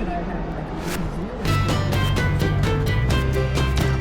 should I have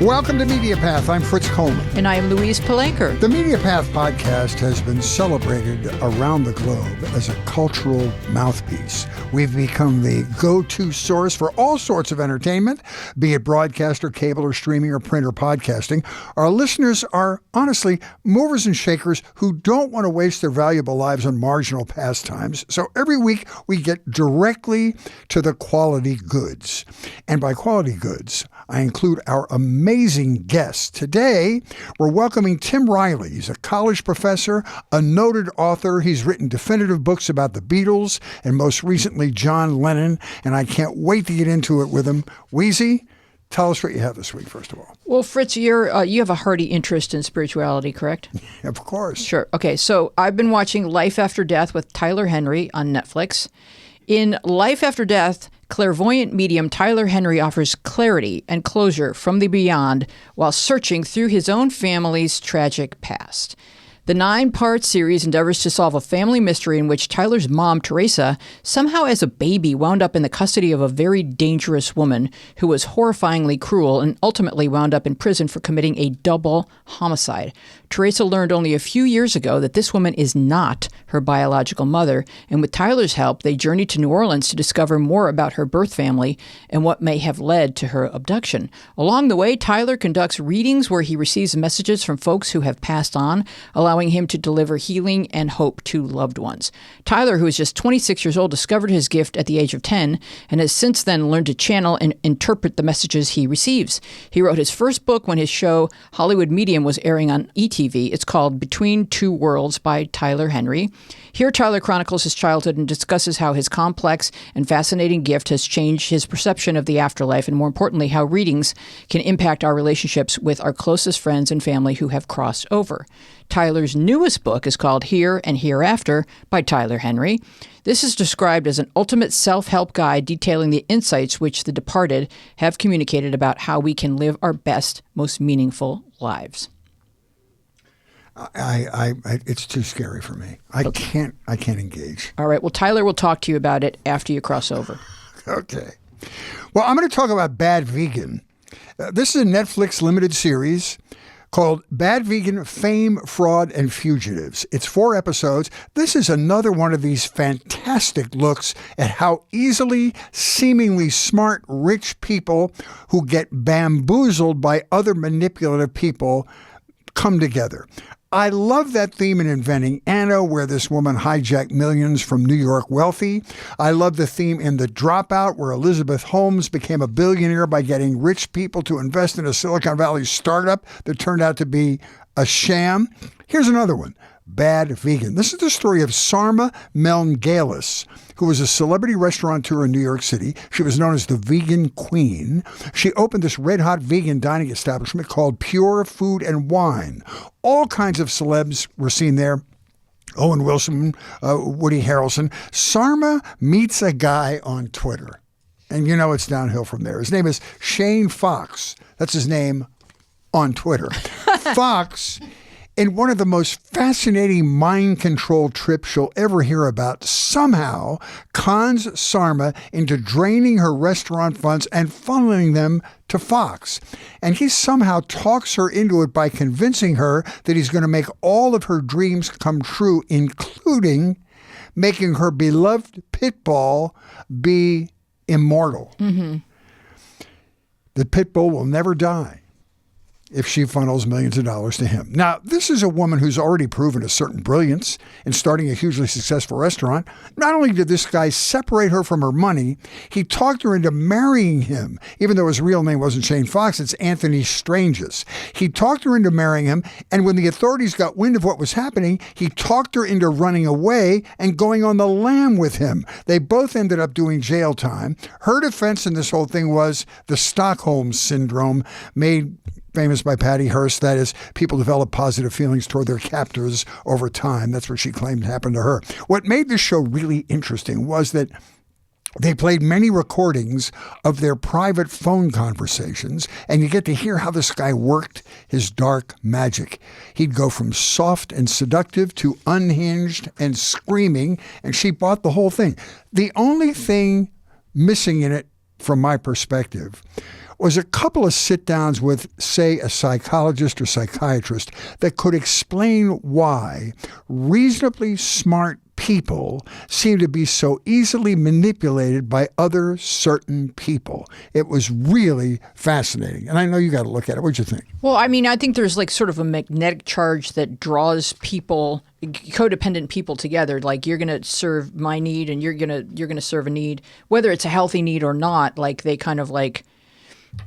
Welcome to Media Path. I'm Fritz Coleman. And I am Louise Palanker. The Media Path podcast has been celebrated around the globe as a cultural mouthpiece. We've become the go-to source for all sorts of entertainment, be it broadcast or cable or streaming or print or podcasting. Our listeners are, honestly, movers and shakers who don't want to waste their valuable lives on marginal pastimes. So every week we get directly to the quality goods. And by quality goods, I include our amazing guests. Today, we're welcoming Tim Riley. He's a college professor, a noted author. He's written definitive books about the Beatles and most recently John Lennon, and I can't wait to get into it with him. Weezy, tell us what you have this week, first of all. Well, Fritz, you have a hearty interest in spirituality, correct? Of course. Sure. Okay, so I've been watching Life After Death with Tyler Henry on Netflix. In Life After Death, clairvoyant medium Tyler Henry offers clarity and closure from the beyond while searching through his own family's tragic past. The 9-part series endeavors to solve a family mystery in which Tyler's mom, Teresa, somehow as a baby wound up in the custody of a very dangerous woman who was horrifyingly cruel and ultimately wound up in prison for committing a double homicide. Teresa learned only a few years ago that this woman is not her biological mother, and with Tyler's help, they journeyed to New Orleans to discover more about her birth family and what may have led to her abduction. Along the way, Tyler conducts readings where he receives messages from folks who have passed on, allowing him to deliver healing and hope to loved ones. Tyler, who is just 26 years old, discovered his gift at the age of 10 and has since then learned to channel and interpret the messages he receives. He wrote his first book when his show Hollywood Medium was airing on ETV. It's called Between Two Worlds by Tyler Henry. Here, Tyler chronicles his childhood and discusses how his complex and fascinating gift has changed his perception of the afterlife, and more importantly, how readings can impact our relationships with our closest friends and family who have crossed over. Tyler's newest book is called Here and Hereafter by Tyler Henry. This is described as an ultimate self-help guide detailing the insights which the departed have communicated about how we can live our best, most meaningful lives. It's too scary for me. I can't engage. All right. Well, Tyler will talk to you about it after you cross over. Okay. Well, I'm going to talk about Bad Vegan. This is a Netflix limited series called Bad Vegan: Fame, Fraud, and Fugitives. It's 4 episodes. This is another one of these fantastic looks at how easily seemingly smart, rich people who get bamboozled by other manipulative people come together. I love that theme in Inventing Anna, where this woman hijacked millions from New York wealthy. I love the theme in The Dropout, where Elizabeth Holmes became a billionaire by getting rich people to invest in a Silicon Valley startup that turned out to be a sham. Here's another one. Bad Vegan. This is the story of Sarma Melngalis, who was a celebrity restaurateur in New York City. She was known as the Vegan Queen. She opened this red-hot vegan dining establishment called Pure Food and Wine. All kinds of celebs were seen there. Owen Wilson, Woody Harrelson. Sarma meets a guy on Twitter. And you know it's downhill from there. His name is Shane Fox. That's his name on Twitter. Fox, in one of the most fascinating mind control trips you'll ever hear about, somehow cons Sarma into draining her restaurant funds and funneling them to Fox. And he somehow talks her into it by convincing her that he's going to make all of her dreams come true, including making her beloved pit bull be immortal. Mm-hmm. The pit bull will never die if she funnels millions of dollars to him. Now, this is a woman who's already proven a certain brilliance in starting a hugely successful restaurant. Not only did this guy separate her from her money, he talked her into marrying him, even though his real name wasn't Shane Fox, it's Anthony Stranges. He talked her into marrying him, and when the authorities got wind of what was happening, he talked her into running away and going on the lam with him. They both ended up doing jail time. Her defense in this whole thing was the Stockholm Syndrome, made famous by Patty Hearst. That is, people develop positive feelings toward their captors over time. That's what she claimed happened to her. What made this show really interesting was that they played many recordings of their private phone conversations, and you get to hear how this guy worked his dark magic. He'd go from soft and seductive to unhinged and screaming, and she bought the whole thing. The only thing missing in it from my perspective, was a couple of sit-downs with, say, a psychologist or psychiatrist that could explain why reasonably smart people seem to be so easily manipulated by other certain people. It was really fascinating. And I know you got to look at it. What'd you think? Well, I mean, I think there's like sort of a magnetic charge that draws people, codependent people together. Like, you're going to serve my need and you're going to serve a need, whether it's a healthy need or not. Like, they kind of like,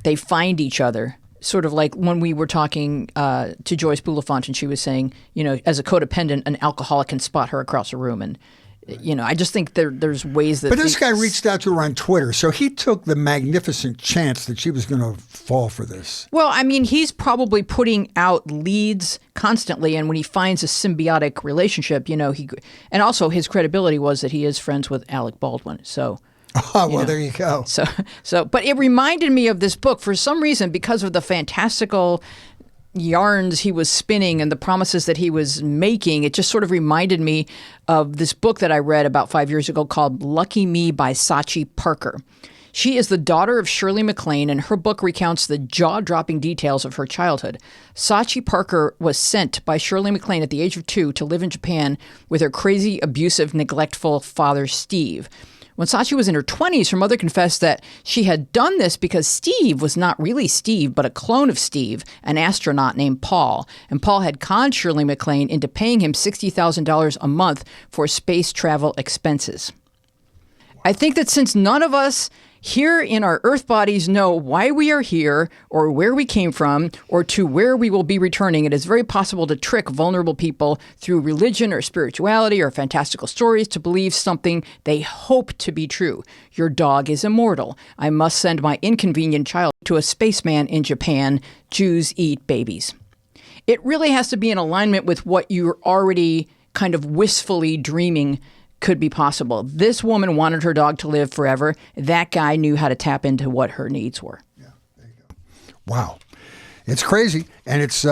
they find each other. Sort of like when we were talking to Joyce Bulifant, and she was saying, you know, as a codependent, an alcoholic can spot her across a room. And, you know, I just think there's ways that... But this guy reached out to her on Twitter, so he took the magnificent chance that she was going to fall for this. Well, I mean, he's probably putting out leads constantly, and when he finds a symbiotic relationship, you know, and also his credibility was that he is friends with Alec Baldwin, so... Oh, well, there you go. But it reminded me of this book for some reason because of the fantastical yarns he was spinning and the promises that he was making. It just sort of reminded me of this book that I read about 5 years ago called Lucky Me by Sachi Parker. She is the daughter of Shirley MacLaine, and her book recounts the jaw-dropping details of her childhood. Sachi Parker was sent by Shirley MacLaine at the age of 2 to live in Japan with her crazy, abusive, neglectful father, Steve. When Sachi was in her 20s, her mother confessed that she had done this because Steve was not really Steve, but a clone of Steve, an astronaut named Paul. And Paul had conned Shirley MacLaine into paying him $60,000 a month for space travel expenses. I think that since none of us here in our earth bodies know why we are here or where we came from or to where we will be returning, it is very possible to trick vulnerable people through religion or spirituality or fantastical stories to believe something they hope to be true. Your dog is immortal. I must send my inconvenient child to a spaceman in Japan. Jews eat babies. It really has to be in alignment with what you're already kind of wistfully dreaming could be possible. This woman wanted her dog to live forever. That guy knew how to tap into what her needs were. Yeah, there you go. Wow. It's crazy, and it's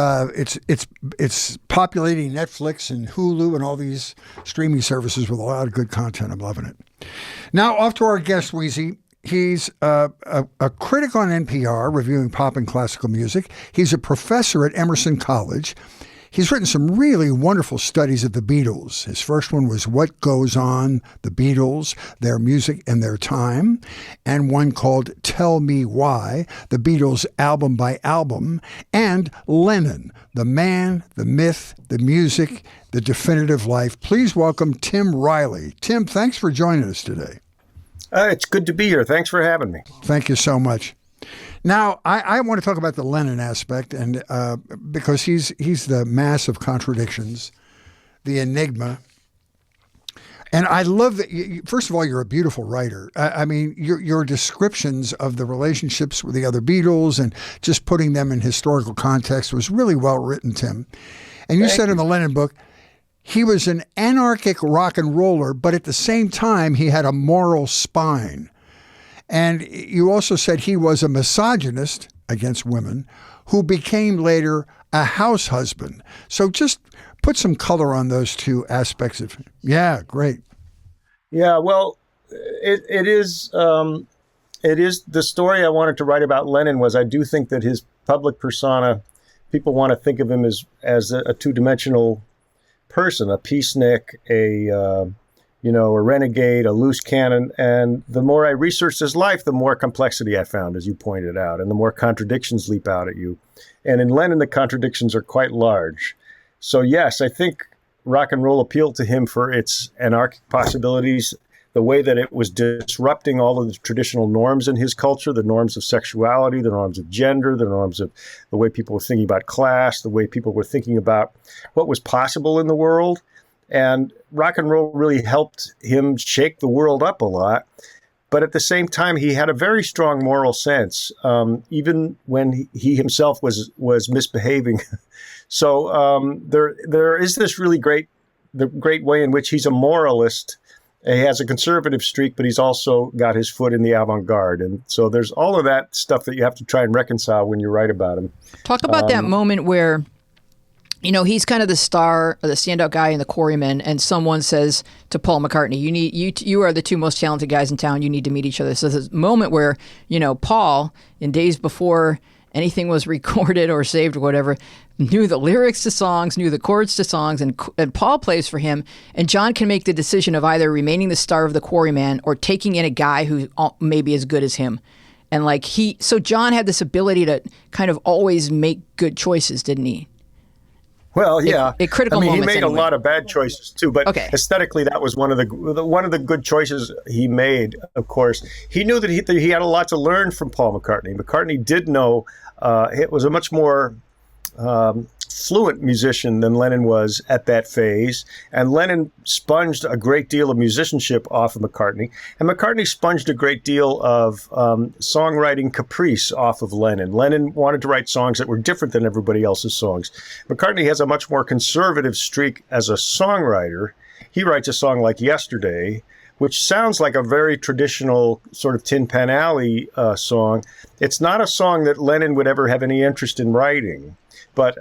populating Netflix and Hulu and all these streaming services with a lot of good content. I'm loving it. Now, off to our guest, Weezy. He's a critic on NPR, reviewing pop and classical music. He's a professor at Emerson College. He's written some really wonderful studies of the Beatles. His first one was What Goes On, the Beatles, Their Music and Their Time, and one called Tell Me Why, the Beatles album by album, and Lennon, the man, the myth, the music, the definitive life. Please welcome Tim Riley. Tim, thanks for joining us today. It's good to be here. Thanks for having me. Thank you so much. Now, I want to talk about the Lennon aspect, and because he's the mass of contradictions, the enigma. And I love that, first of all, you're a beautiful writer. I mean, your descriptions of the relationships with the other Beatles and just putting them in historical context was really well written, Tim. And you said in the Lennon book, he was an anarchic rock and roller, but at the same time, he had a moral spine. And you also said he was a misogynist against women who became later a house husband. So just put some color on those two aspects of him. Yeah, great. Yeah, well, it is the story I wanted to write about Lennon was I do think that his public persona, people want to think of him as a two-dimensional person, a peacenik, a renegade, a loose cannon. And the more I researched his life, the more complexity I found, as you pointed out, and the more contradictions leap out at you. And in Lennon, the contradictions are quite large. So yes, I think rock and roll appealed to him for its anarchic possibilities, the way that it was disrupting all of the traditional norms in his culture, the norms of sexuality, the norms of gender, the norms of the way people were thinking about class, the way people were thinking about what was possible in the world. And rock and roll really helped him shake the world up a lot. But at the same time, he had a very strong moral sense, even when he himself was misbehaving. So there is this really great way in which he's a moralist. He has a conservative streak, but he's also got his foot in the avant-garde. And so there's all of that stuff that you have to try and reconcile when you write about him. Talk about that moment where he's kind of the star or the standout guy in the Quarrymen, and someone says to Paul McCartney, you are the two most talented guys in town. You need to meet each other. So there's this moment where, Paul, in days before anything was recorded or saved or whatever, knew the lyrics to songs, knew the chords to songs, and Paul plays for him, and John can make the decision of either remaining the star of the Quarrymen or taking in a guy who maybe as good as him. And so John had this ability to kind of always make good choices, didn't he? Well, yeah. At critical moments, he made a lot of bad choices too, but aesthetically, that was one of the good choices he made. Of course, he knew that he had a lot to learn from Paul McCartney. McCartney did know it was a much more fluent musician than Lennon was at that phase, and Lennon sponged a great deal of musicianship off of McCartney, and McCartney sponged a great deal of songwriting caprice off of Lennon. Lennon wanted to write songs that were different than everybody else's songs. McCartney has a much more conservative streak as a songwriter. He writes a song like Yesterday, which sounds like a very traditional sort of Tin Pan Alley song. It's not a song that Lennon would ever have any interest in writing. But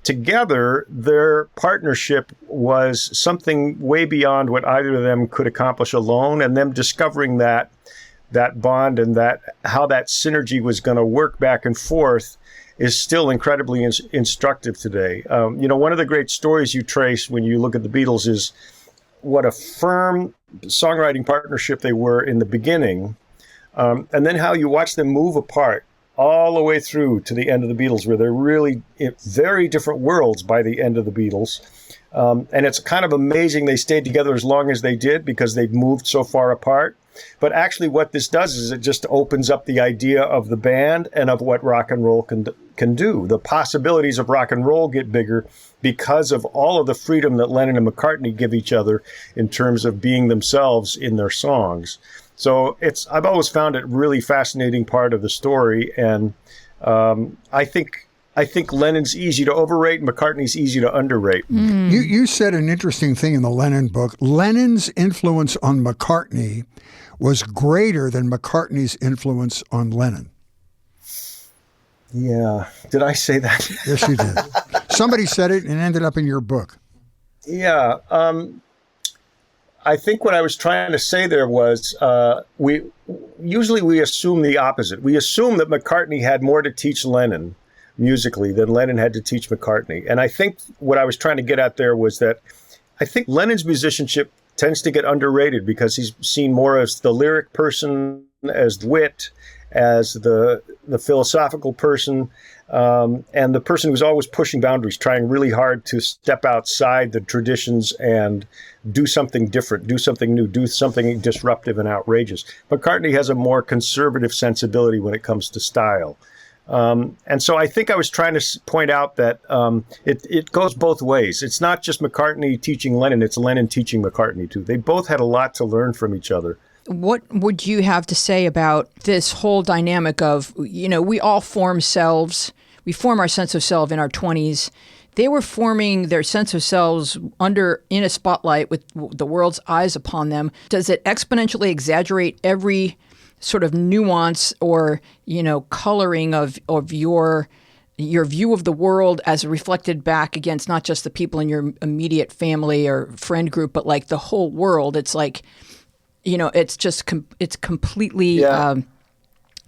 together, their partnership was something way beyond what either of them could accomplish alone, and them discovering that bond and how that synergy was going to work back and forth is still incredibly instructive today. One of the great stories you trace when you look at the Beatles is what a firm songwriting partnership they were in the beginning, and then how you watch them move apart all the way through to the end of the Beatles, where they're really in very different worlds by the end of the Beatles. And it's kind of amazing they stayed together as long as they did because they've moved so far apart. But actually what this does is it just opens up the idea of the band and of what rock and roll can do. The possibilities of rock and roll get bigger because of all of the freedom that Lennon and McCartney give each other in terms of being themselves in their songs. So I've always found it really fascinating part of the story, and I think Lennon's easy to overrate, McCartney's easy to underrate. You said an interesting thing in the Lennon book. Lennon's influence on McCartney was greater than McCartney's influence on Lennon. Yeah, did I say that? Yes, you did. Somebody said it and it ended up in your book. Yeah. I think what I was trying to say there was we assume the opposite. We assume that McCartney had more to teach Lennon musically than Lennon had to teach McCartney. And I think what I was trying to get at there was that I think Lennon's musicianship tends to get underrated because he's seen more as the lyric person, as the wit, as the philosophical person, and the person who's always pushing boundaries, trying really hard to step outside the traditions and do something different, do something new, do something disruptive and outrageous. McCartney has a more conservative sensibility when it comes to style. And so I think I was trying to point out that it goes both ways. It's not just McCartney teaching Lennon, it's Lennon teaching McCartney too. They both had a lot to learn from each other. What would you have to say about this whole dynamic of, we all form selves, we form our sense of self in our 20s. They were forming their sense of selves in a spotlight with the world's eyes upon them. Does it exponentially exaggerate every sort of nuance or, coloring of your view of the world as reflected back against not just the people in your immediate family or friend group, but like the whole world? It's like, it's just it's completely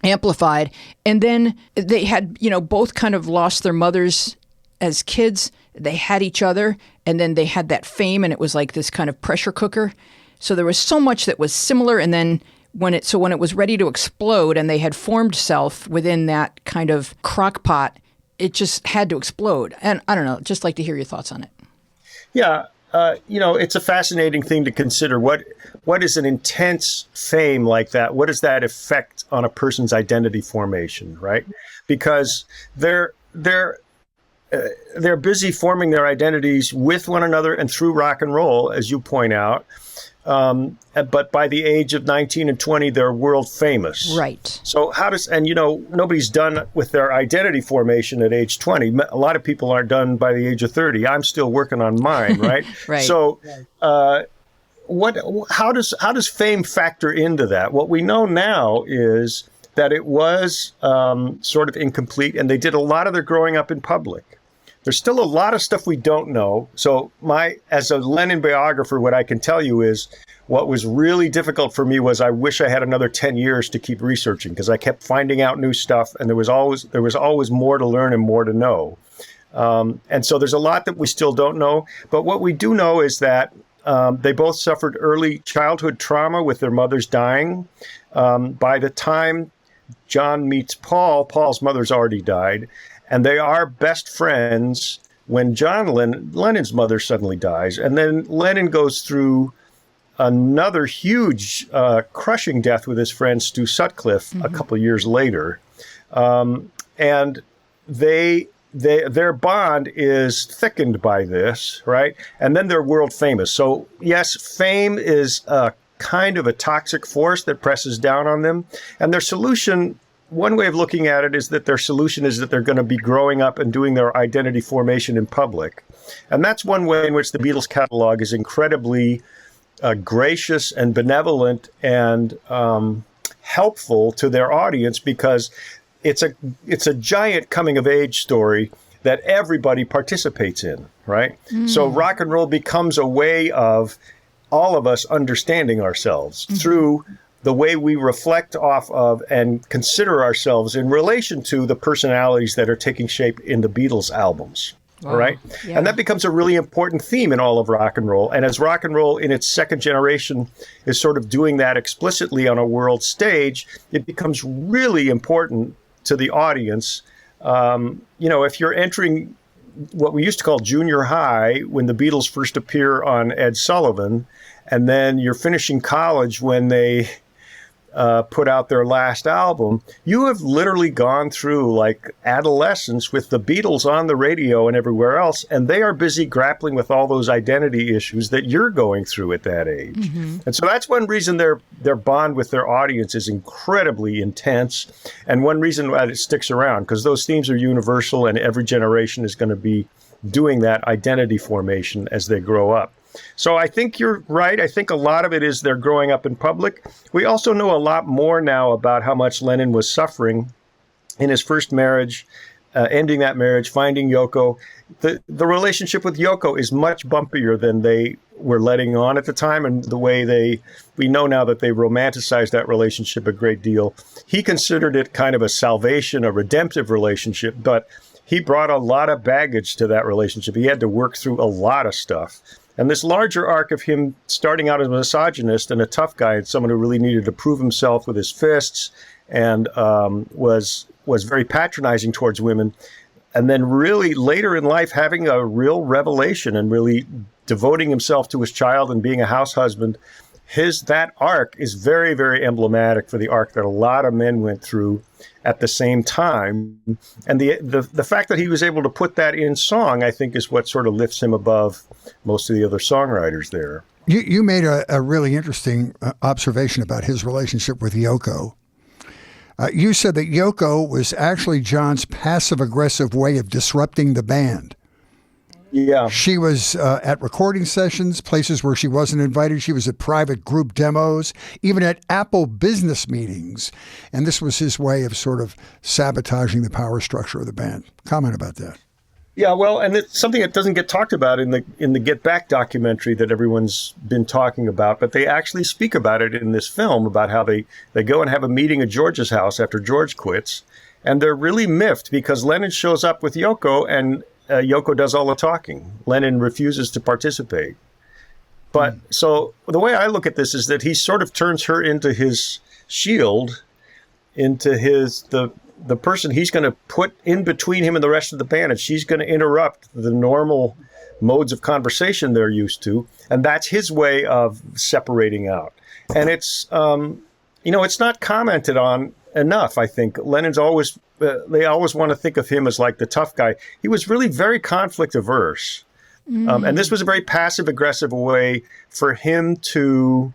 amplified. And then they had, both kind of lost their mothers as kids. They had each other, and then they had that fame, and it was like this kind of pressure cooker. So there was so much that was similar, and then when it was ready to explode and they had formed self within that kind of crock pot, it just had to explode. And I don't know, just like to hear your thoughts on it. Yeah. It's a fascinating thing to consider. What is an intense fame like that? What does that affect on a person's identity formation, right? Because they're busy forming their identities with one another and through rock and roll, as you point out. But by the age of 19 and 20, they're world famous. Right. So nobody's done with their identity formation at age 20. A lot of people aren't done by the age of 30. I'm still working on mine, right? Right. So how does fame factor into that? What we know now is that it was sort of incomplete, and they did a lot of their growing up in public. There's still a lot of stuff we don't know. So as a Lennon biographer, what I can tell you is what was really difficult for me was I wish I had another 10 years to keep researching, because I kept finding out new stuff, and there was always more to learn and more to know. And so there's a lot that we still don't know. But what we do know is that they both suffered early childhood trauma with their mothers dying. By the time John meets Paul, Paul's mother's already died, and they are best friends when Lennon's mother suddenly dies. And then Lennon goes through another huge, crushing death with his friend Stuart Sutcliffe a couple of years later. And their bond is thickened by this, right? And then they're world famous. So yes, fame is kind of a toxic force that presses down on them. And their solution, one way of looking at it is that their solution is that they're going to be growing up and doing their identity formation in public. And that's one way in which the Beatles catalog is incredibly gracious and benevolent and helpful to their audience, because it's a giant coming of age story that everybody participates in, right? So rock and roll becomes a way of all of us understanding ourselves through the way we reflect off of and consider ourselves in relation to the personalities that are taking shape in the Beatles albums. All right. Yeah. And that becomes a really important theme in all of rock and roll. And as rock and roll in its second generation is sort of doing that explicitly on a world stage, it becomes really important to the audience. If you're entering what we used to call junior high when the Beatles first appear on Ed Sullivan, and then you're finishing college when they put out their last album, you have literally gone through like adolescence with the Beatles on the radio and everywhere else, and they are busy grappling with all those identity issues that you're going through at that age. And so that's one reason their bond with their audience is incredibly intense, and one reason why it sticks around, because those themes are universal, and every generation is going to be doing that identity formation as they grow up. So I think you're right. I think a lot of it is they're growing up in public. We also know a lot more now about how much Lennon was suffering in his first marriage, ending that marriage, finding Yoko. The relationship with Yoko is much bumpier than they were letting on at the time, and the way we know now that they romanticized that relationship a great deal. He considered it kind of a salvation, a redemptive relationship, but he brought a lot of baggage to that relationship. He had to work through a lot of stuff. And this larger arc of him starting out as a misogynist and a tough guy and someone who really needed to prove himself with his fists and was very patronizing towards women, and then really later in life having a real revelation and really devoting himself to his child and being a house husband, that arc is very, very emblematic for the arc that a lot of men went through at the same time. And the fact that he was able to put that in song, I think, is what sort of lifts him above most of the other songwriters there. You made a really interesting observation about his relationship with Yoko. You said that Yoko was actually John's passive-aggressive way of disrupting the band. Yeah. She was at recording sessions, places where she wasn't invited. She was at private group demos, even at Apple business meetings. And this was his way of sort of sabotaging the power structure of the band. Comment about that. Yeah, well, and it's something that doesn't get talked about in the Get Back documentary that everyone's been talking about, but they actually speak about it in this film, about how they go and have a meeting at George's house after George quits, and they're really miffed because Lennon shows up with Yoko, and Yoko does all the talking. Lennon refuses to participate. But so the way I look at this is that he sort of turns her into his shield, into the person he's going to put in between him and the rest of the band, and she's going to interrupt the normal modes of conversation they're used to, and that's his way of separating out. And it's it's not commented on enough. I think Lennon's always they always want to think of him as like the tough guy. He was really very conflict averse, and this was a very passive aggressive way for him to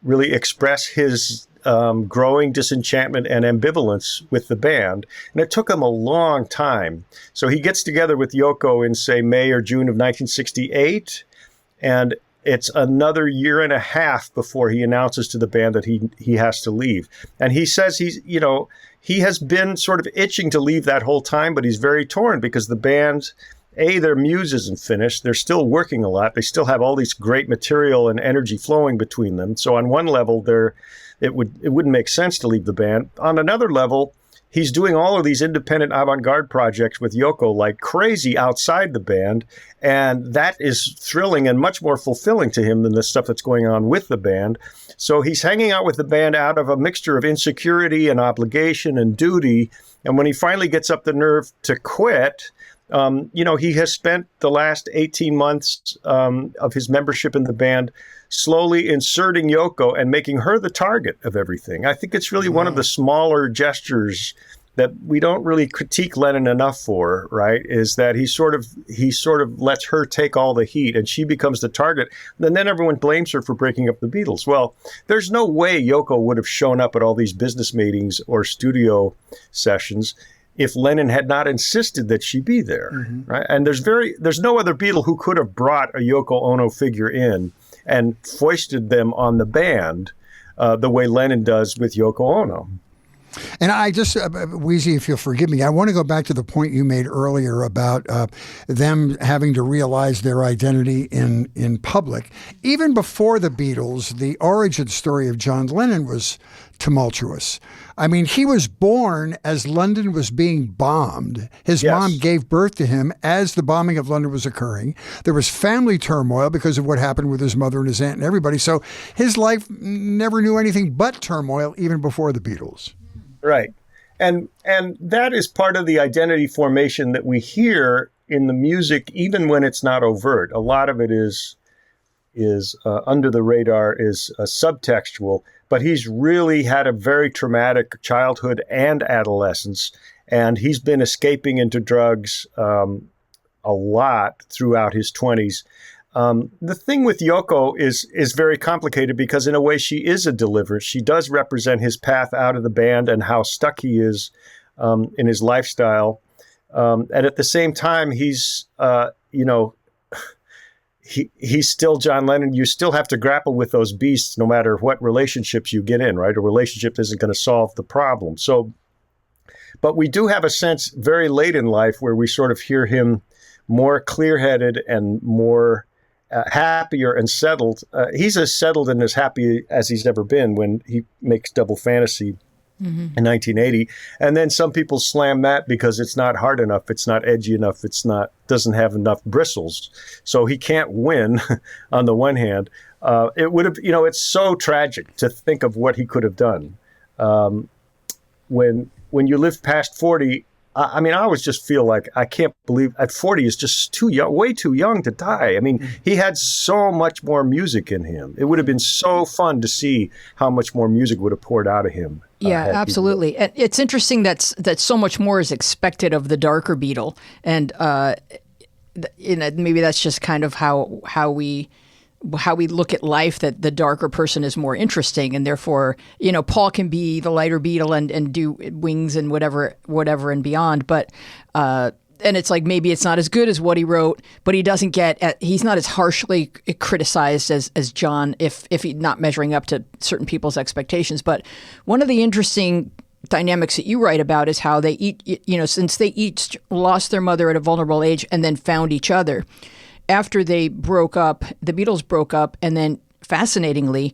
really express his growing disenchantment and ambivalence with the band. And it took him a long time. So he gets together with Yoko in, say, May or June of 1968. And it's another year and a half before he announces to the band that he has to leave. And he says he has been sort of itching to leave that whole time, but he's very torn because the band their muse isn't finished. They're still working a lot. They still have all these great material and energy flowing between them. So on one level, it wouldn't make sense to leave the band. On another level, he's doing all of these independent avant-garde projects with Yoko like crazy outside the band, and that is thrilling and much more fulfilling to him than the stuff that's going on with the band. So he's hanging out with the band out of a mixture of insecurity and obligation and duty. And when he finally gets up the nerve to quit, he has spent the last 18 months of his membership in the band slowly inserting Yoko and making her the target of everything. I think it's really one of the smaller gestures that we don't really critique Lennon enough for, right? Is that he sort of lets her take all the heat and she becomes the target. And then everyone blames her for breaking up the Beatles. Well, there's no way Yoko would have shown up at all these business meetings or studio sessions if Lennon had not insisted that she be there, right? And there's no other Beatle who could have brought a Yoko Ono figure in and foisted them on the band the way Lennon does with Yoko Ono. And I just, Weezy, if you'll forgive me, I want to go back to the point you made earlier about them having to realize their identity in public. Even before the Beatles, the origin story of John Lennon was tumultuous. I mean, he was born as London was being bombed. His mom gave birth to him as the bombing of London was occurring. There was family turmoil because of what happened with his mother and his aunt and everybody. So his life never knew anything but turmoil, even before the Beatles. Right. And that is part of the identity formation that we hear in the music, even when it's not overt. A lot of it is under the radar, is subtextual, but he's really had a very traumatic childhood and adolescence, and he's been escaping into drugs a lot throughout his 20s. The thing with Yoko is very complicated because in a way she is a deliverance. She does represent his path out of the band and how stuck he is in his lifestyle. And at the same time, he's still John Lennon. You still have to grapple with those beasts no matter what relationships you get in, right? A relationship isn't going to solve the problem. So, but we do have a sense very late in life where we sort of hear him more clear-headed and more happier and settled. He's as settled and as happy as he's ever been when he makes Double Fantasy in 1980. And then some people slam that because it's not hard enough, it's not edgy enough, doesn't have enough bristles. So he can't win on the one hand. It would have, it's so tragic to think of what he could have done. When you live past 40, I mean, I always just feel like I can't believe at 40 is just too young, way too young to die. I mean, he had so much more music in him. It would have been so fun to see how much more music would have poured out of him. Yeah, absolutely. And it's interesting that so much more is expected of the darker Beatle, and maybe that's just kind of how we look at life, that the darker person is more interesting, and therefore, Paul can be the lighter Beatle and do Wings and whatever and beyond. But and it's like maybe it's not as good as what he wrote, but he's not as harshly criticized as John if he's not measuring up to certain people's expectations. But one of the interesting dynamics that you write about is how they each, since they each lost their mother at a vulnerable age and then found each other. After they broke up, the Beatles broke up, and then fascinatingly,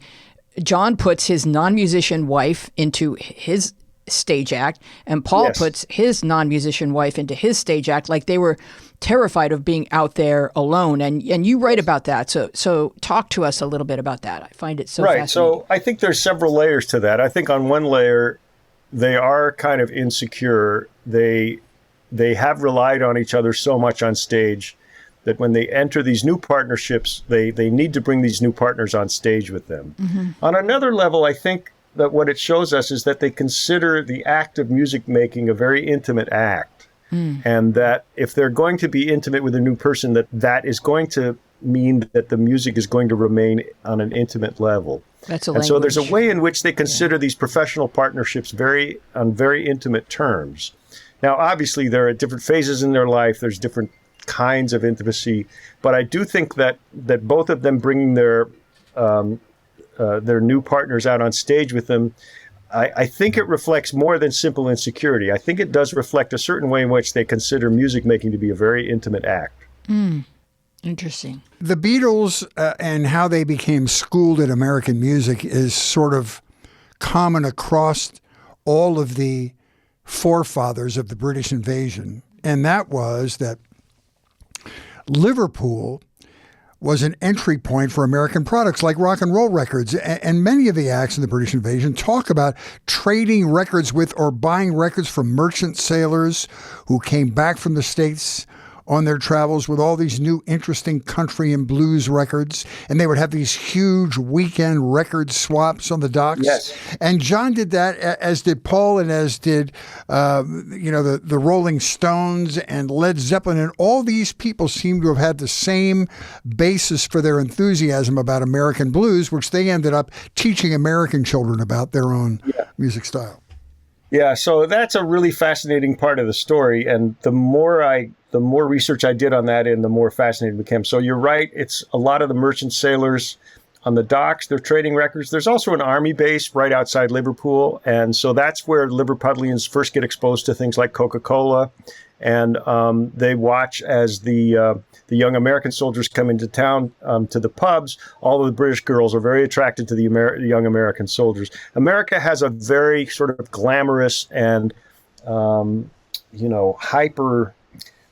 John puts his non-musician wife into his stage act, and Paul puts his non-musician wife into his stage act, like they were terrified of being out there alone. And you write about that. So talk to us a little bit about that. I find it so fascinating. So I think there's several layers to that. I think on one layer, they are kind of insecure. They have relied on each other so much on stage that when they enter these new partnerships, they need to bring these new partners on stage with them. Mm-hmm. On another level, I think that what it shows us is that they consider the act of music making a very intimate act. And that if they're going to be intimate with a new person, that is going to mean that the music is going to remain on an intimate level. So there's a way in which they consider these professional partnerships on very intimate terms. Now, obviously, they're at different phases in their life. There's different kinds of intimacy, but I do think that both of them bringing their new partners out on stage with them, I think it reflects more than simple insecurity. I think it does reflect a certain way in which they consider music making to be a very intimate act. Interesting. The Beatles and how they became schooled in American music is sort of common across all of the forefathers of the British invasion. And that was that Liverpool was an entry point for American products like rock and roll records. And many of the acts in the British invasion talk about trading records with or buying records from merchant sailors who came back from the States on their travels with all these new interesting country and blues records. And they would have these huge weekend record swaps on the docks. Yes. And John did that, as did Paul, and as did, the Rolling Stones and Led Zeppelin. And all these people seem to have had the same basis for their enthusiasm about American blues, which they ended up teaching American children about their own music style. Yeah, so that's a really fascinating part of the story, and the more research I did on that, and the more fascinated I became. So you're right; it's a lot of the merchant sailors on the docks. They're trading records. There's also an army base right outside Liverpool, and so that's where Liverpudlians first get exposed to things like Coca-Cola, and they watch as the young American soldiers come into town to the pubs. All of the British girls are very attracted to the young American soldiers. America has a very sort of glamorous and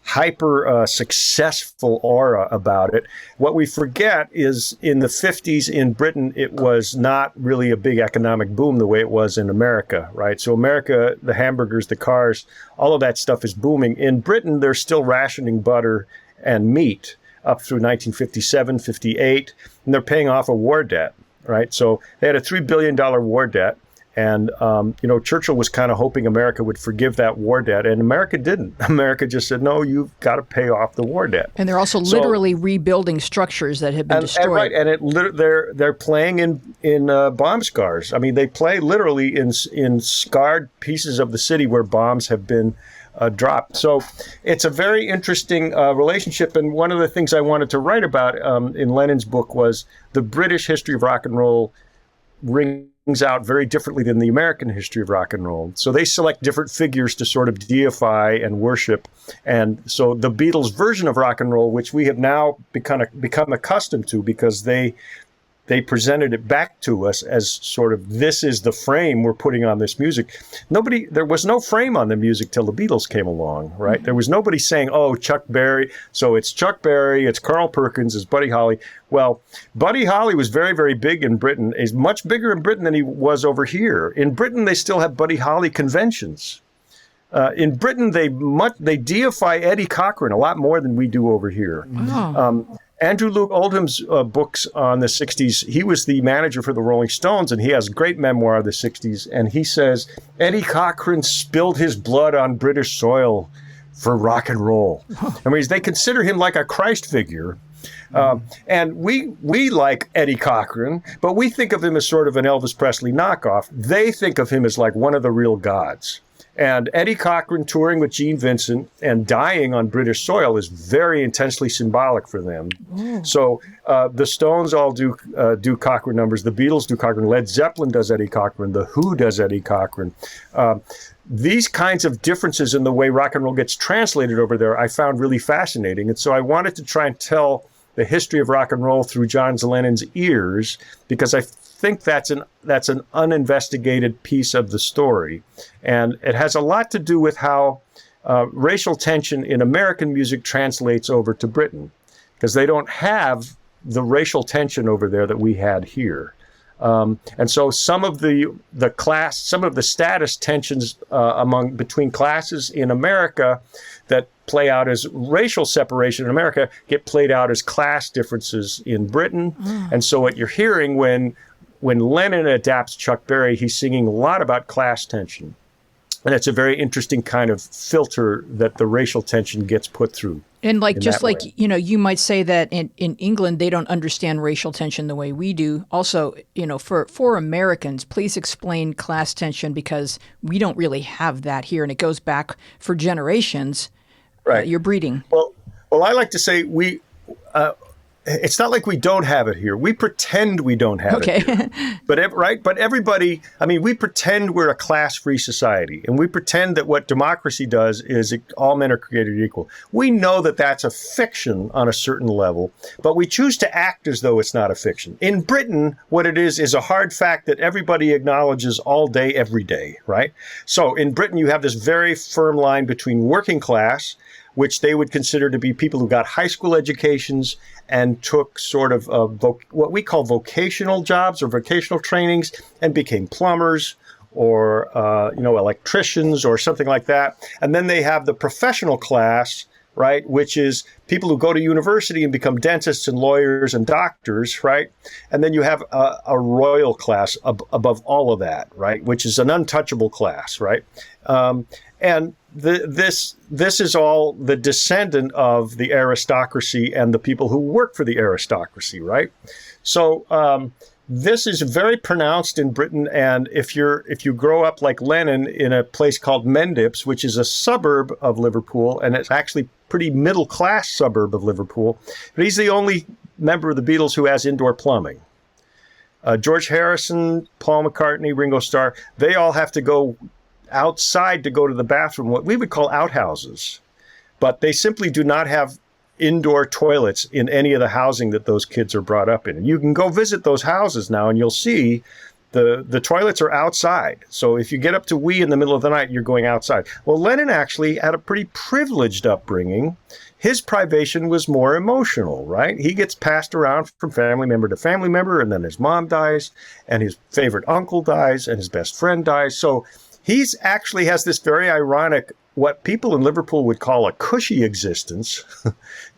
hyper successful aura about it. What we forget is in the 50s in Britain, it was not really a big economic boom the way it was in America, right? So America, the hamburgers, the cars, all of that stuff is booming. In Britain, they're still rationing butter and meat up through 1957, 58, and they're paying off a war debt, right? So they had a $3 billion war debt. And, Churchill was kind of hoping America would forgive that war debt. And America didn't. America just said, no, you've got to pay off the war debt. And they're also literally rebuilding structures that have been destroyed. They're playing in bomb scars. I mean, they play literally in scarred pieces of the city where bombs have been dropped. So it's a very interesting relationship. And one of the things I wanted to write about in Lennon's book was the British history of rock and roll rings out very differently than the American history of rock and roll. So they select different figures to sort of deify and worship. And so the Beatles version of rock and roll, which we have now become accustomed to because they presented it back to us as sort of, this is the frame we're putting on this music. There was no frame on the music till the Beatles came along, right? Mm-hmm. There was nobody saying, oh, Chuck Berry. So it's Chuck Berry, it's Carl Perkins, it's Buddy Holly. Well, Buddy Holly was very, very big in Britain. He's much bigger in Britain than he was over here. In Britain, they still have Buddy Holly conventions. In Britain, they deify Eddie Cochran a lot more than we do over here. Oh. Andrew Luke Oldham's books on the 60s, he was the manager for the Rolling Stones, and he has a great memoir of the 60s. And he says, Eddie Cochran spilled his blood on British soil for rock and roll. I mean, they consider him like a Christ figure. And we like Eddie Cochran, but we think of him as sort of an Elvis Presley knockoff. They think of him as like one of the real gods. And Eddie Cochran touring with Gene Vincent and dying on British soil is very intensely symbolic for them. Mm. So the Stones all do Cochran numbers. The Beatles do Cochran. Led Zeppelin does Eddie Cochran. The Who does Eddie Cochran. These kinds of differences in the way rock and roll gets translated over there, I found really fascinating. And so I wanted to try and tell the history of rock and roll through John Lennon's ears, because I think that's an uninvestigated piece of the story. And it has a lot to do with how racial tension in American music translates over to Britain, because they don't have the racial tension over there that we had here. And so some of the status tensions between classes in America that play out as racial separation in America get played out as class differences in Britain. Mm. And so what you're hearing when Lennon adapts Chuck Berry, he's singing a lot about class tension. And it's a very interesting kind of filter that the racial tension gets put through. And you might say that in England, they don't understand racial tension the way we do. Also, for Americans, please explain class tension, because we don't really have that here. And it goes back for generations. Right. You're breeding. Well, I like to say it's not like we don't have it here. We pretend we don't have it here. But everybody, I mean, we pretend we're a class-free society, and we pretend that what democracy does is all men are created equal. We know that that's a fiction on a certain level, but we choose to act as though it's not a fiction. In Britain, what it is a hard fact that everybody acknowledges all day, every day, right? So in Britain, you have this very firm line between working class, which they would consider to be people who got high school educations and took sort of what we call vocational jobs or vocational trainings and became plumbers or electricians or something like that. And then they have the professional class, right, which is people who go to university and become dentists and lawyers and doctors, right? And then you have a royal class above all of that, right, which is an untouchable class, right? And this is all the descendant of the aristocracy and the people who work for the aristocracy, right? So this is very pronounced in Britain, and if you grow up like Lennon in a place called Mendips, which is a suburb of Liverpool, and it's actually pretty middle class suburb of Liverpool, but he's the only member of the Beatles who has indoor plumbing. George Harrison, Paul McCartney, Ringo Starr, they all have to go outside to go to the bathroom, what we would call outhouses. But they simply do not have indoor toilets in any of the housing that those kids are brought up in. And you can go visit those houses now and you'll see the toilets are outside. So if you get up to wee in the middle of the night, you're going outside. Well, Lennon actually had a pretty privileged upbringing. His privation was more emotional, right? He gets passed around from family member to family member, and then his mom dies, and his favorite uncle dies, and his best friend dies. So he's actually has this very ironic, what people in Liverpool would call a cushy existence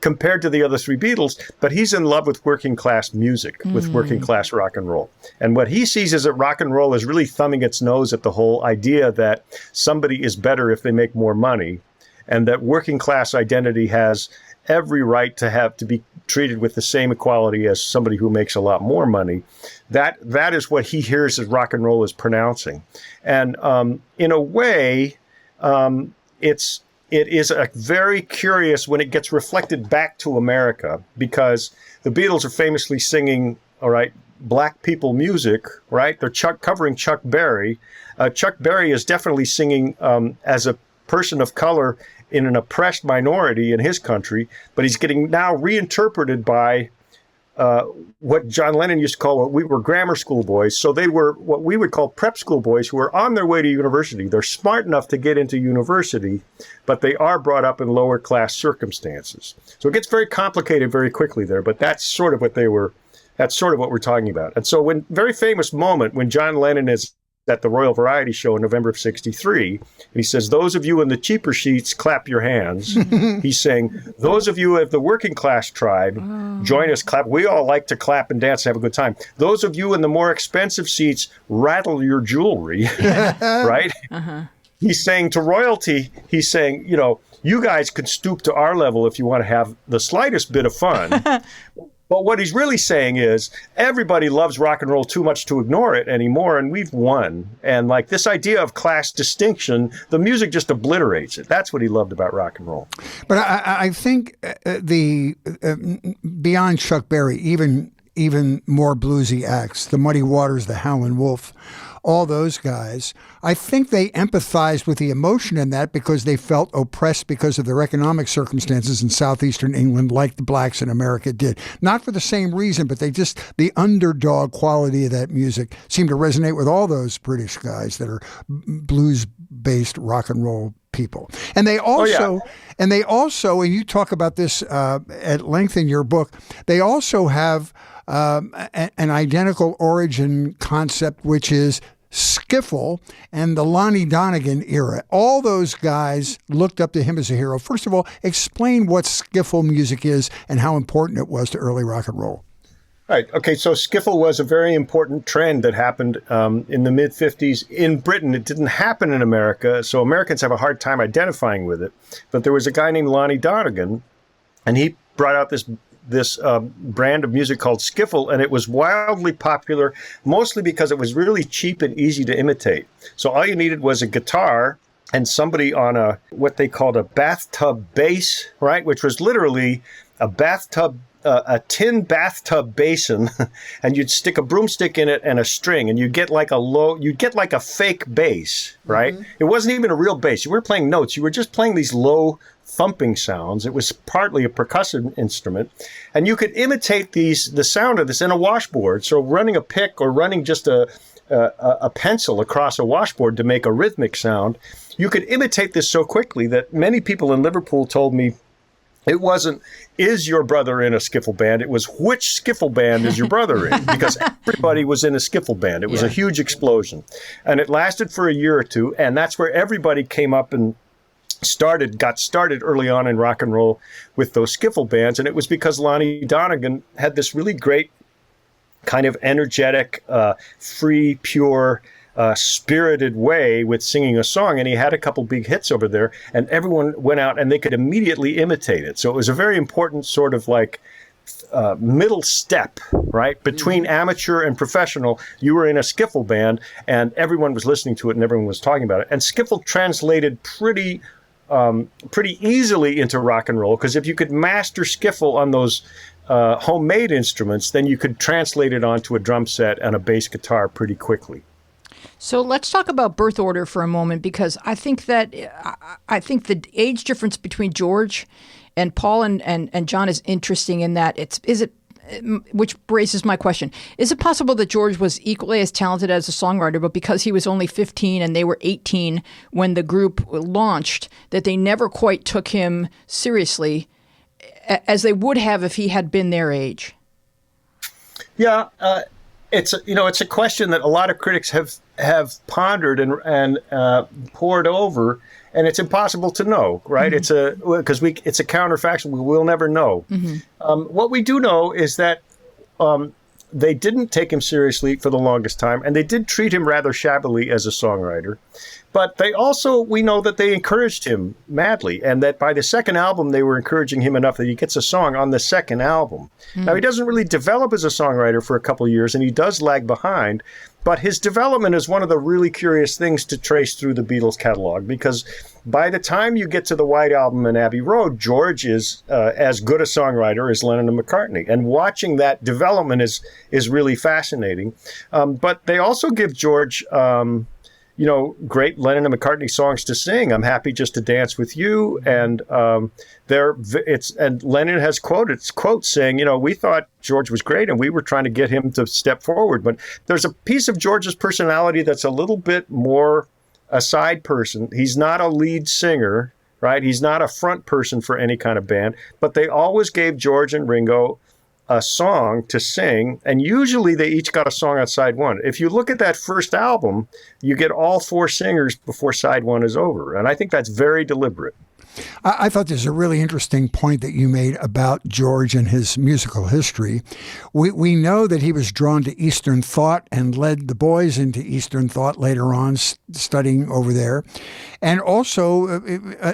compared to the other three Beatles, but he's in love with working class music, with working class rock and roll. And what he sees is that rock and roll is really thumbing its nose at the whole idea that somebody is better if they make more money, and that working class identity has every right to be treated with the same equality as somebody who makes a lot more money. That is what he hears as rock and roll is pronouncing. And in a way, it is a very curious when it gets reflected back to America, because the Beatles are famously singing, all right, black people music, right? They're covering Chuck Berry. Chuck Berry is definitely singing as a person of color in an oppressed minority in his country, but he's getting now reinterpreted by what John Lennon used to call, we were grammar school boys. So they were what we would call prep school boys who are on their way to university. They're smart enough to get into university, but they are brought up in lower class circumstances. So it gets very complicated very quickly there, but that's sort of what we're talking about. And so very famous moment when John Lennon is at the Royal Variety Show in November of '63. He says, "Those of you in the cheaper seats, clap your hands." He's saying, "Those of you of the working class tribe, join us, clap. We all like to clap and dance and have a good time. Those of you in the more expensive seats, rattle your jewelry." Right? Uh-huh. He's saying to royalty, he's saying, you guys can stoop to our level if you want to have the slightest bit of fun. But what he's really saying is everybody loves rock and roll too much to ignore it anymore, and we've won. And like this idea of class distinction, the music just obliterates it. That's what he loved about rock and roll. But I think beyond Chuck Berry, even more bluesy acts, the Muddy Waters, the Howlin' Wolf, all those guys, I think they empathized with the emotion in that because they felt oppressed because of their economic circumstances in southeastern England, like the blacks in America did. Not for the same reason, but the underdog quality of that music seemed to resonate with all those British guys that are blues-based rock and roll people. And they also, and you talk about this at length in your book, they also have an identical origin concept, which is Skiffle and the Lonnie Donegan era. All those guys looked up to him as a hero. First of all, explain what Skiffle music is and how important it was to early rock and roll. Right. Okay. So Skiffle was a very important trend that happened in the mid-'50s in Britain. It didn't happen in America, so Americans have a hard time identifying with it. But there was a guy named Lonnie Donegan, and he brought out this brand of music called Skiffle, and it was wildly popular, mostly because it was really cheap and easy to imitate. So all you needed was a guitar and somebody on what they called a bathtub bass, right, which was literally a bathtub a tin bathtub basin, and you'd stick a broomstick in it and a string, and you'd get like a fake bass, right? Mm-hmm. It wasn't even a real bass. You weren't playing notes. You were just playing these low thumping sounds. It was partly a percussive instrument, and you could imitate the sound of this in a washboard. So running a pick or running just a pencil across a washboard to make a rhythmic sound, you could imitate this so quickly that many people in Liverpool told me it wasn't, is your brother in a skiffle band? It was, which skiffle band is your brother in? Because everybody was in a skiffle band. It was a huge explosion. And it lasted for a year or two, and that's where everybody came up and got started early on in rock and roll with those skiffle bands. And it was because Lonnie Donegan had this really great kind of energetic, free, pure, spirited way with singing a song, and he had a couple big hits over there, and everyone went out and they could immediately imitate it. So it was a very important sort of like middle step, right, between amateur and professional. You were in a skiffle band, and everyone was listening to it, and everyone was talking about it. And skiffle translated pretty easily into rock and roll, because if you could master skiffle on those homemade instruments, then you could translate it onto a drum set and a bass guitar pretty quickly. So let's talk about birth order for a moment, because I think the age difference between George and Paul and John is interesting in that which raises my question. Is it possible that George was equally as talented as a songwriter, but because he was only 15 and they were 18 when the group launched, that they never quite took him seriously as they would have if he had been their age? Yeah, it's a question that a lot of critics have pondered and pored over, and it's impossible to know, right? Mm-hmm. It's a counterfactual. We'll never know. Mm-hmm. What we do know is that they didn't take him seriously for the longest time, and they did treat him rather shabbily as a songwriter. But we know that they encouraged him madly, and that by the second album, they were encouraging him enough that he gets a song on the second album. Mm. Now, he doesn't really develop as a songwriter for a couple of years, and he does lag behind, but his development is one of the really curious things to trace through the Beatles catalog, because by the time you get to the White Album and Abbey Road, George is as good a songwriter as Lennon and McCartney, and watching that development is really fascinating. But they also give George great Lennon and McCartney songs to sing. I'm Happy Just to Dance with You, and Lennon has quotes saying, we thought George was great, and we were trying to get him to step forward. But there's a piece of George's personality that's a little bit more a side person. He's not a lead singer, right? He's not a front person for any kind of band. But they always gave George and Ringo a song to sing, and usually they each got a song on side one. If you look at that first album, you get all four singers before side one is over, and I think that's very deliberate. I thought there's a really interesting point that you made about George and his musical history. We know that he was drawn to Eastern thought and led the boys into Eastern thought later on, studying over there, and also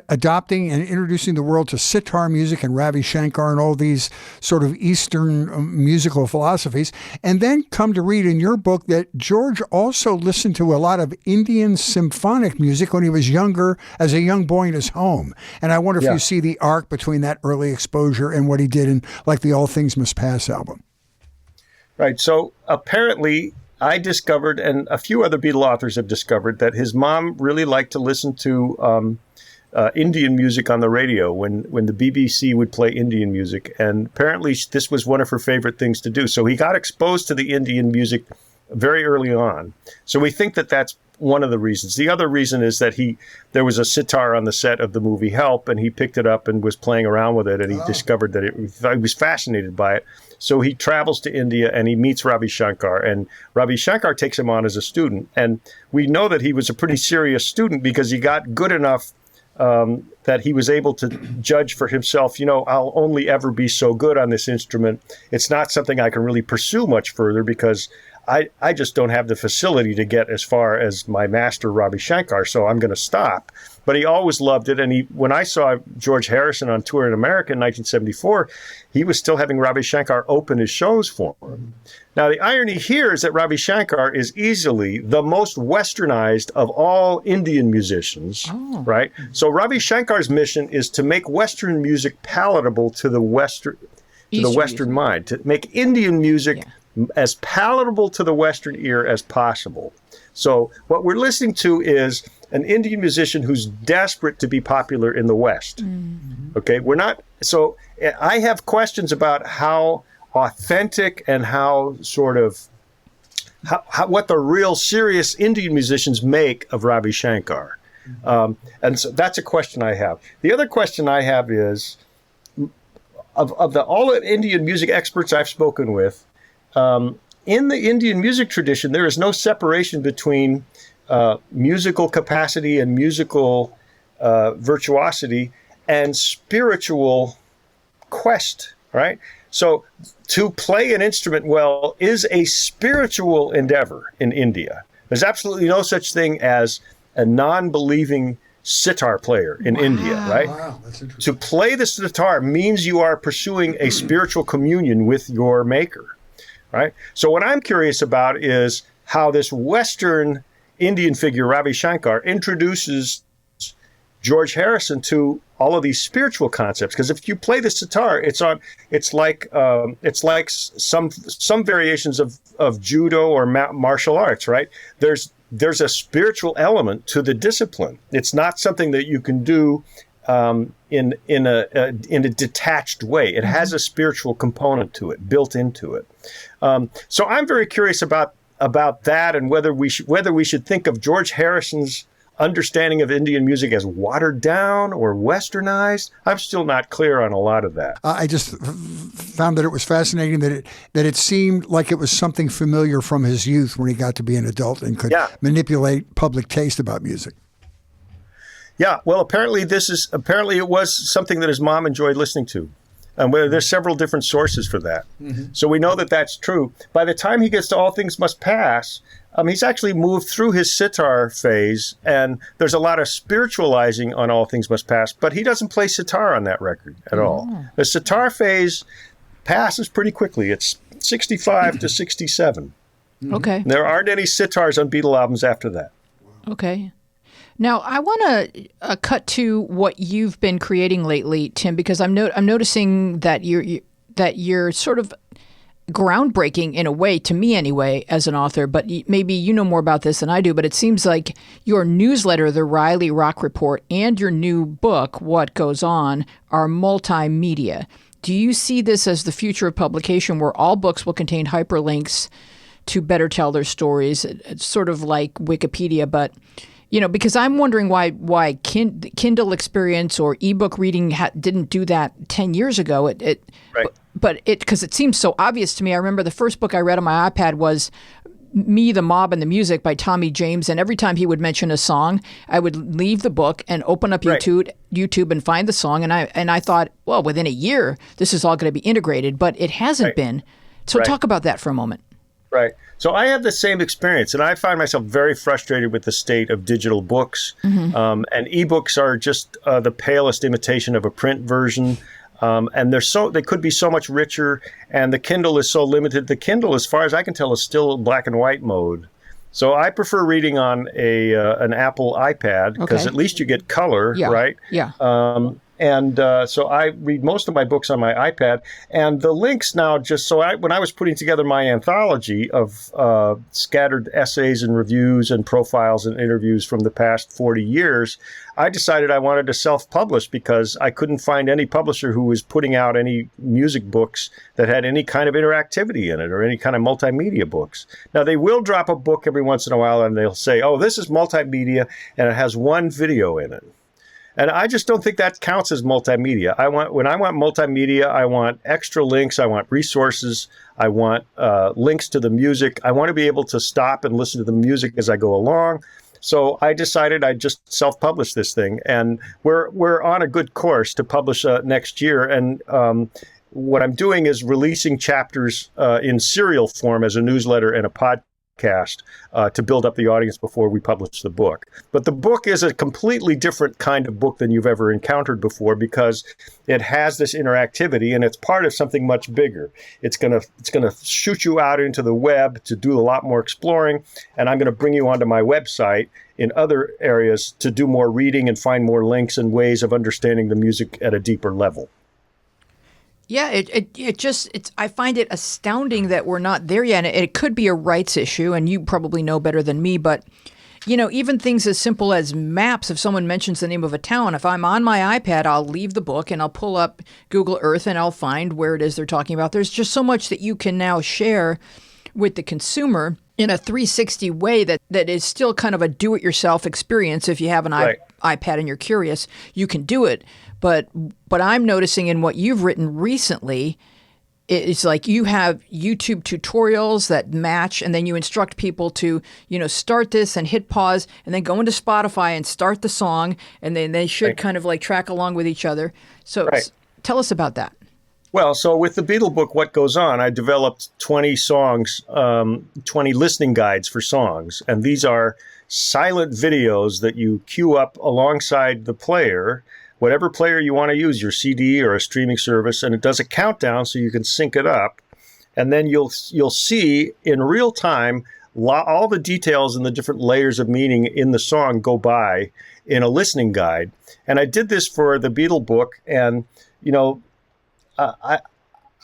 adopting and introducing the world to sitar music and Ravi Shankar and all these sort of Eastern musical philosophies. And then come to read in your book that George also listened to a lot of Indian symphonic music when he was younger, as a young boy in his home. And I wonder if you see the arc between that early exposure and what he did in, like, the All Things Must Pass album. Right. So apparently I discovered, and a few other Beatle authors have discovered, that his mom really liked to listen to Indian music on the radio when the BBC would play Indian music. And apparently this was one of her favorite things to do. So he got exposed to the Indian music very early on. So we think that that's one of the reasons. The other reason is that there was a sitar on the set of the movie Help, and he picked it up and was playing around with it, and he discovered that he was fascinated by it. So he travels to India and he meets Ravi Shankar, and Ravi Shankar takes him on as a student. And we know that he was a pretty serious student because he got good enough that he was able to judge for himself, I'll only ever be so good on this instrument. It's not something I can really pursue much further because I just don't have the facility to get as far as my master, Ravi Shankar, so I'm going to stop. But he always loved it, and when I saw George Harrison on tour in America in 1974, he was still having Ravi Shankar open his shows for him. Now, the irony here is that Ravi Shankar is easily the most westernized of all Indian musicians, right? So Ravi Shankar's mission is to make Western music palatable to the Western, to the Western mind, to make Indian music as palatable to the Western ear as possible. So what we're listening to is an Indian musician who's desperate to be popular in the West. Okay, we're not. So I have questions about how authentic and how sort of what the real serious Indian musicians make of Ravi Shankar. And so that's a question I have. The other question I have is, of all the Indian music experts I've spoken with, in the Indian music tradition, there is no separation between musical capacity and musical virtuosity and spiritual quest, right? So to play an instrument well is a spiritual endeavor in India. There's absolutely no such thing as a non-believing sitar player in India, right? Wow, that's interesting. To play the sitar means you are pursuing a spiritual communion with your maker, right? So what I'm curious about is how this Western Indian figure, Ravi Shankar, introduces George Harrison to all of these spiritual concepts. Because if you play the sitar, it's like some variations of judo or martial arts, right? There's a spiritual element to the discipline. It's not something that you can do in a detached way. It has a spiritual component to it, built into it. So I'm very curious about that, and whether we should think of George Harrison's understanding of Indian music as watered down or westernized. I'm still not clear on a lot of that. I just found that it was fascinating that it seemed like it was something familiar from his youth when he got to be an adult and could manipulate public taste about music. Yeah, well, apparently it was something that his mom enjoyed listening to. There's several different sources for that. So we know that that's true. By the time he gets to All Things Must Pass, he's actually moved through his sitar phase, and there's a lot of spiritualizing on All Things Must Pass, but he doesn't play sitar on that record at all. The sitar phase passes pretty quickly. It's 65 to 67. Okay. There aren't any sitars on Beatle albums after that. Okay. Now, I want to cut to what you've been creating lately, Tim, because I'm noticing that you're sort of groundbreaking in a way, to me anyway, as an author, but maybe you know more about this than I do, but it seems like your newsletter, The Riley Rock Report, and your new book, What Goes On, are multimedia. Do you see this as the future of publication, where all books will contain hyperlinks to better tell their stories? It's sort of like Wikipedia, but because I'm wondering why Kindle experience or ebook reading didn't do that 10 years ago. But because it seems so obvious to me. I remember the first book I read on my iPad was Me, the Mob, and the Music by Tommy James. And every time he would mention a song, I would leave the book and open up YouTube and find the song. And I thought, well, within a year, this is all going to be integrated. But it hasn't been. So talk about that for a moment. Right. So I have the same experience, and I find myself very frustrated with the state of digital books. And ebooks are just the palest imitation of a print version. And they could be so much richer, and the Kindle is so limited. The Kindle, as far as I can tell, is still black and white mode. So I prefer reading on an Apple iPad, because at least you get color, right? Yeah. So I read most of my books on my iPad, and the links now when I was putting together my anthology of scattered essays and reviews and profiles and interviews from the past 40 years, I decided I wanted to self-publish because I couldn't find any publisher who was putting out any music books that had any kind of interactivity in it or any kind of multimedia books. Now, they will drop a book every once in a while, and they'll say, oh, this is multimedia, and it has one video in it. And I just don't think that counts as multimedia. When I want multimedia, I want extra links. I want resources. I want links to the music. I want to be able to stop and listen to the music as I go along. So I decided I'd just self-publish this thing. And we're on a good course to publish next year. And what I'm doing is releasing chapters in serial form as a newsletter and a podcast to build up the audience before we publish the book. But the book is a completely different kind of book than you've ever encountered before, because it has this interactivity, and it's part of something much bigger. It's gonna shoot you out into the web to do a lot more exploring, and I'm going to bring you onto my website in other areas to do more reading and find more links and ways of understanding the music at a deeper level. Yeah, I find it astounding that we're not there yet. And it could be a rights issue, and you probably know better than me, but even things as simple as maps, if someone mentions the name of a town, if I'm on my iPad, I'll leave the book and I'll pull up Google Earth and I'll find where it is they're talking about. There's just so much that you can now share with the consumer in a 360 way that is still kind of a do-it-yourself experience. If you have an iPad and you're curious, you can do it. But I'm noticing in what you've written recently, it's like you have YouTube tutorials that match, and then you instruct people to, start this and hit pause, and then go into Spotify and start the song, and then they should kind of like track along with each other. So tell us about that. Well, so with the Beatle book, What Goes On, I developed 20 songs, 20 listening guides for songs. And these are silent videos that you queue up alongside the player, whatever player you want to use, your CD or a streaming service, and it does a countdown so you can sync it up. And then you'll see in real time all the details and the different layers of meaning in the song go by in a listening guide. And I did this for the Beatle book, and,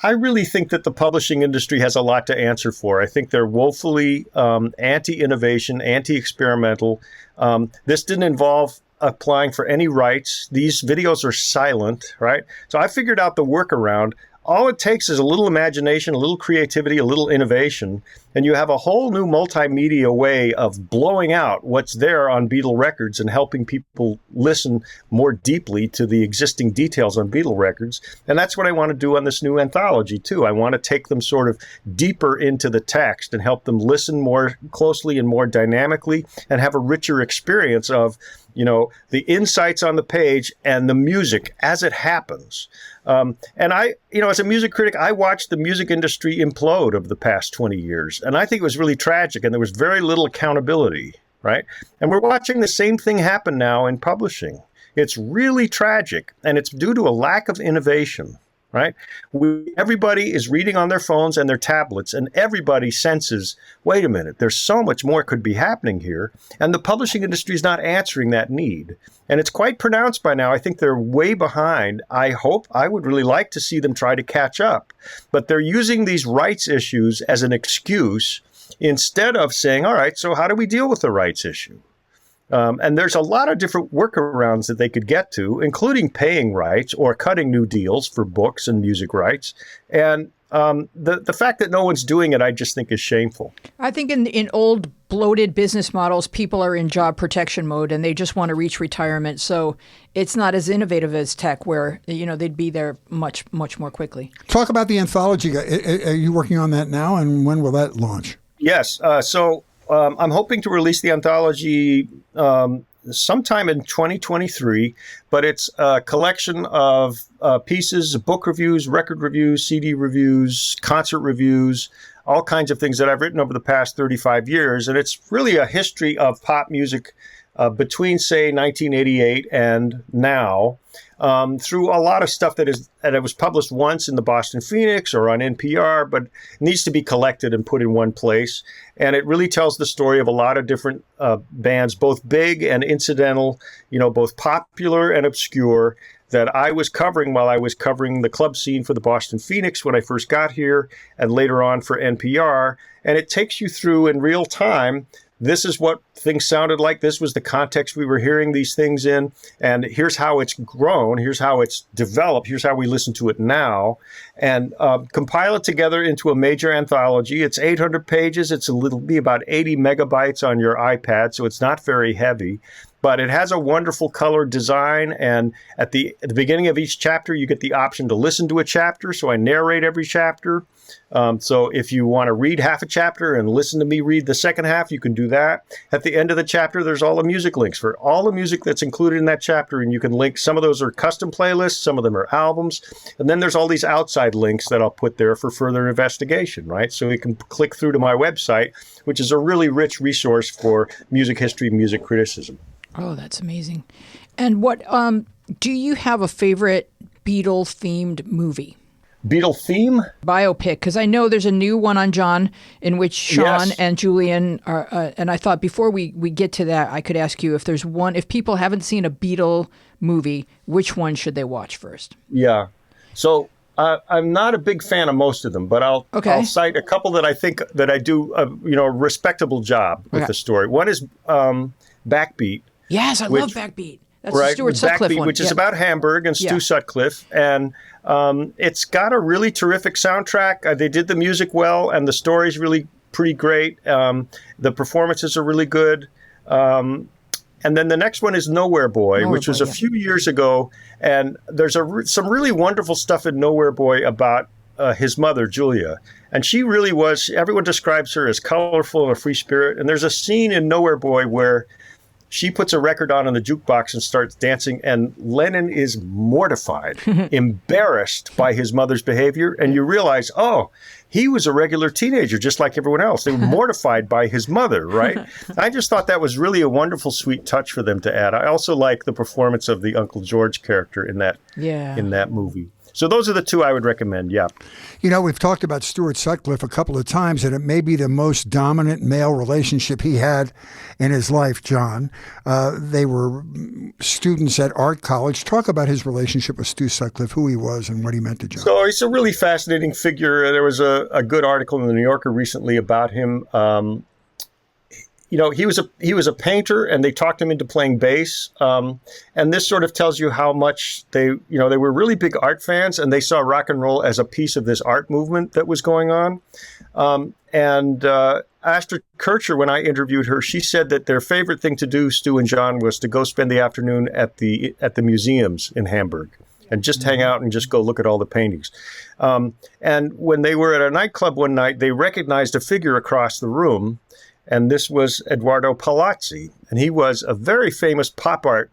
I really think that the publishing industry has a lot to answer for. I think they're woefully anti-innovation, anti-experimental. This didn't involve applying for any rights. These videos are silent, right? So I figured out the workaround. All it takes is a little imagination, a little creativity, a little innovation, and you have a whole new multimedia way of blowing out what's there on Beatle records and helping people listen more deeply to the existing details on Beatle records. And that's what I want to do on this new anthology, too. I want to take them sort of deeper into the text and help them listen more closely and more dynamically and have a richer experience of, the insights on the page and the music as it happens. And I, as a music critic, I watched the music industry implode over the past 20 years. And I think it was really tragic, and there was very little accountability, right? And we're watching the same thing happen now in publishing. It's really tragic, and it's due to a lack of innovation, right? Everybody is reading on their phones and their tablets, and everybody senses, wait a minute, there's so much more could be happening here. And the publishing industry is not answering that need. And it's quite pronounced by now. I think they're way behind. I would really like to see them try to catch up. But they're using these rights issues as an excuse instead of saying, all right, so how do we deal with the rights issue? And there's a lot of different workarounds that they could get to, including paying rights or cutting new deals for books and music rights. And the fact that no one's doing it, I just think is shameful. I think in old bloated business models, people are in job protection mode and they just want to reach retirement. So it's not as innovative as tech where, they'd be there much, much more quickly. Talk about the anthology. Are you working on that now? And when will that launch? Yes. I'm hoping to release the anthology sometime in 2023, but it's a collection of pieces, book reviews, record reviews, CD reviews, concert reviews, all kinds of things that I've written over the past 35 years. And it's really a history of pop music between, say, 1988 and now, through a lot of stuff that was published once in the Boston Phoenix or on NPR, but needs to be collected and put in one place. And it really tells the story of a lot of different bands, both big and incidental, both popular and obscure, that I was covering while I was covering the club scene for the Boston Phoenix when I first got here, and later on for NPR. And it takes you through in real time. This is what things sounded like. This was the context we were hearing these things in. And here's how it's grown. Here's how it's developed. Here's how we listen to it now. And compile it together into a major anthology. It's 800 pages. It'll be about 80 megabytes on your iPad, so it's not very heavy. But it has a wonderful color design, and at the beginning of each chapter, you get the option to listen to a chapter, so I narrate every chapter. So if you want to read half a chapter and listen to me read the second half, you can do that. At the end of the chapter, there's all the music links for all the music that's included in that chapter, and you can link. Some of those are custom playlists, some of them are albums, and then there's all these outside links that I'll put there for further investigation, right? So you can click through to my website, which is a really rich resource for music history, music criticism. Oh, that's amazing. And what do you have a favorite Beatle-themed movie? Beatle theme? Biopic, because I know there's a new one on John in which Sean and Julian are, and I thought before we get to that, I could ask you if there's one, if people haven't seen a Beatle movie, which one should they watch first? Yeah. So I'm not a big fan of most of them, but I'll cite a couple that I think that I do a respectable job with the story. One is Backbeat. Yes, I love Backbeat. That's the Stuart Sutcliffe Backbeat, one. which is about Hamburg and Stu Sutcliffe, and it's got a really terrific soundtrack. They did the music well, and the story's really pretty great. The performances are really good. And then the next one is Nowhere Boy, which was a few years ago. And there's some really wonderful stuff in Nowhere Boy about his mother, Julia. And she really was, everyone describes her as colorful and a free spirit. And there's a scene in Nowhere Boy where she puts a record on in the jukebox and starts dancing, and Lennon is mortified, embarrassed by his mother's behavior. And you realize, oh, he was a regular teenager, just like everyone else. They were mortified by his mother, right? I just thought that was really a wonderful, sweet touch for them to add. I also like the performance of the Uncle George character in that movie. So those are the two I would recommend, yeah. You know, we've talked about Stuart Sutcliffe a couple of times, and it may be the most dominant male relationship he had in his life, John. They were students at art college. Talk about his relationship with Stu Sutcliffe, who he was and what he meant to John. So he's a really fascinating figure. There was a good article in the New Yorker recently about him. He was a painter, and they talked him into playing bass. And this sort of tells you how much they were really big art fans, and they saw rock and roll as a piece of this art movement that was going on. Astrid Kircher, when I interviewed her, she said that their favorite thing to do, Stu and John, was to go spend the afternoon at the museums in Hamburg and just hang out and just go look at all the paintings. And when they were at a nightclub one night, they recognized a figure across the room. And this was Eduardo Palazzi. And he was a very famous pop art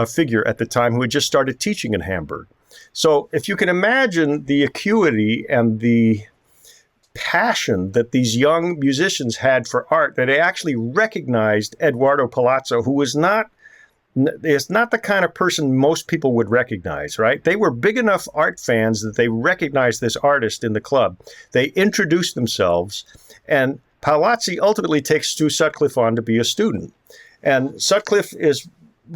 figure at the time who had just started teaching in Hamburg. So if you can imagine the acuity and the passion that these young musicians had for art, that they actually recognized Eduardo Palazzo, who is not the kind of person most people would recognize, right? They were big enough art fans that they recognized this artist in the club. They introduced themselves, and Palazzi ultimately takes Stu Sutcliffe on to be a student. And Sutcliffe is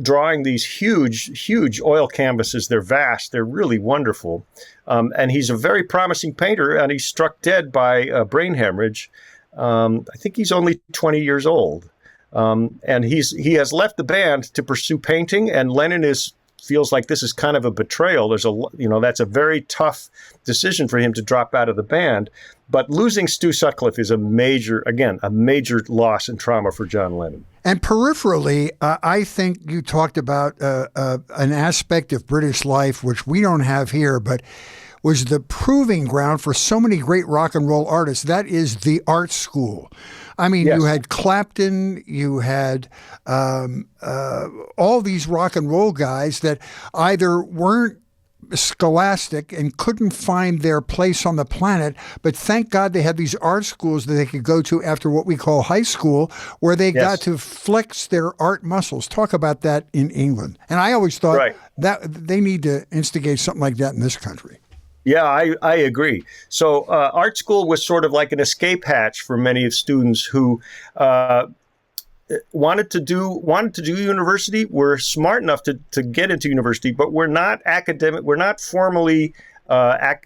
drawing these huge oil canvases. They're vast. They're really wonderful. And he's a very promising painter, and he's struck dead by a brain hemorrhage. I think he's only 20 years old. And he has left the band to pursue painting, and Lennon feels like this is kind of a betrayal. That's a very tough decision for him to drop out of the band. But losing Stu Sutcliffe is a major loss and trauma for John Lennon. And peripherally, I think you talked about an aspect of British life which we don't have here, but was the proving ground for so many great rock and roll artists. That is the art school. I mean, yes. You had Clapton, you had all these rock and roll guys that either weren't scholastic and couldn't find their place on the planet, but thank God they had these art schools that they could go to after what we call high school, where they got to flex their art muscles. Talk about that in England. And I always thought that they need to instigate something like that in this country. Yeah, I agree. So art school was sort of like an escape hatch for many of students who wanted to do university, were smart enough to get into university, but were not academic. We're not formally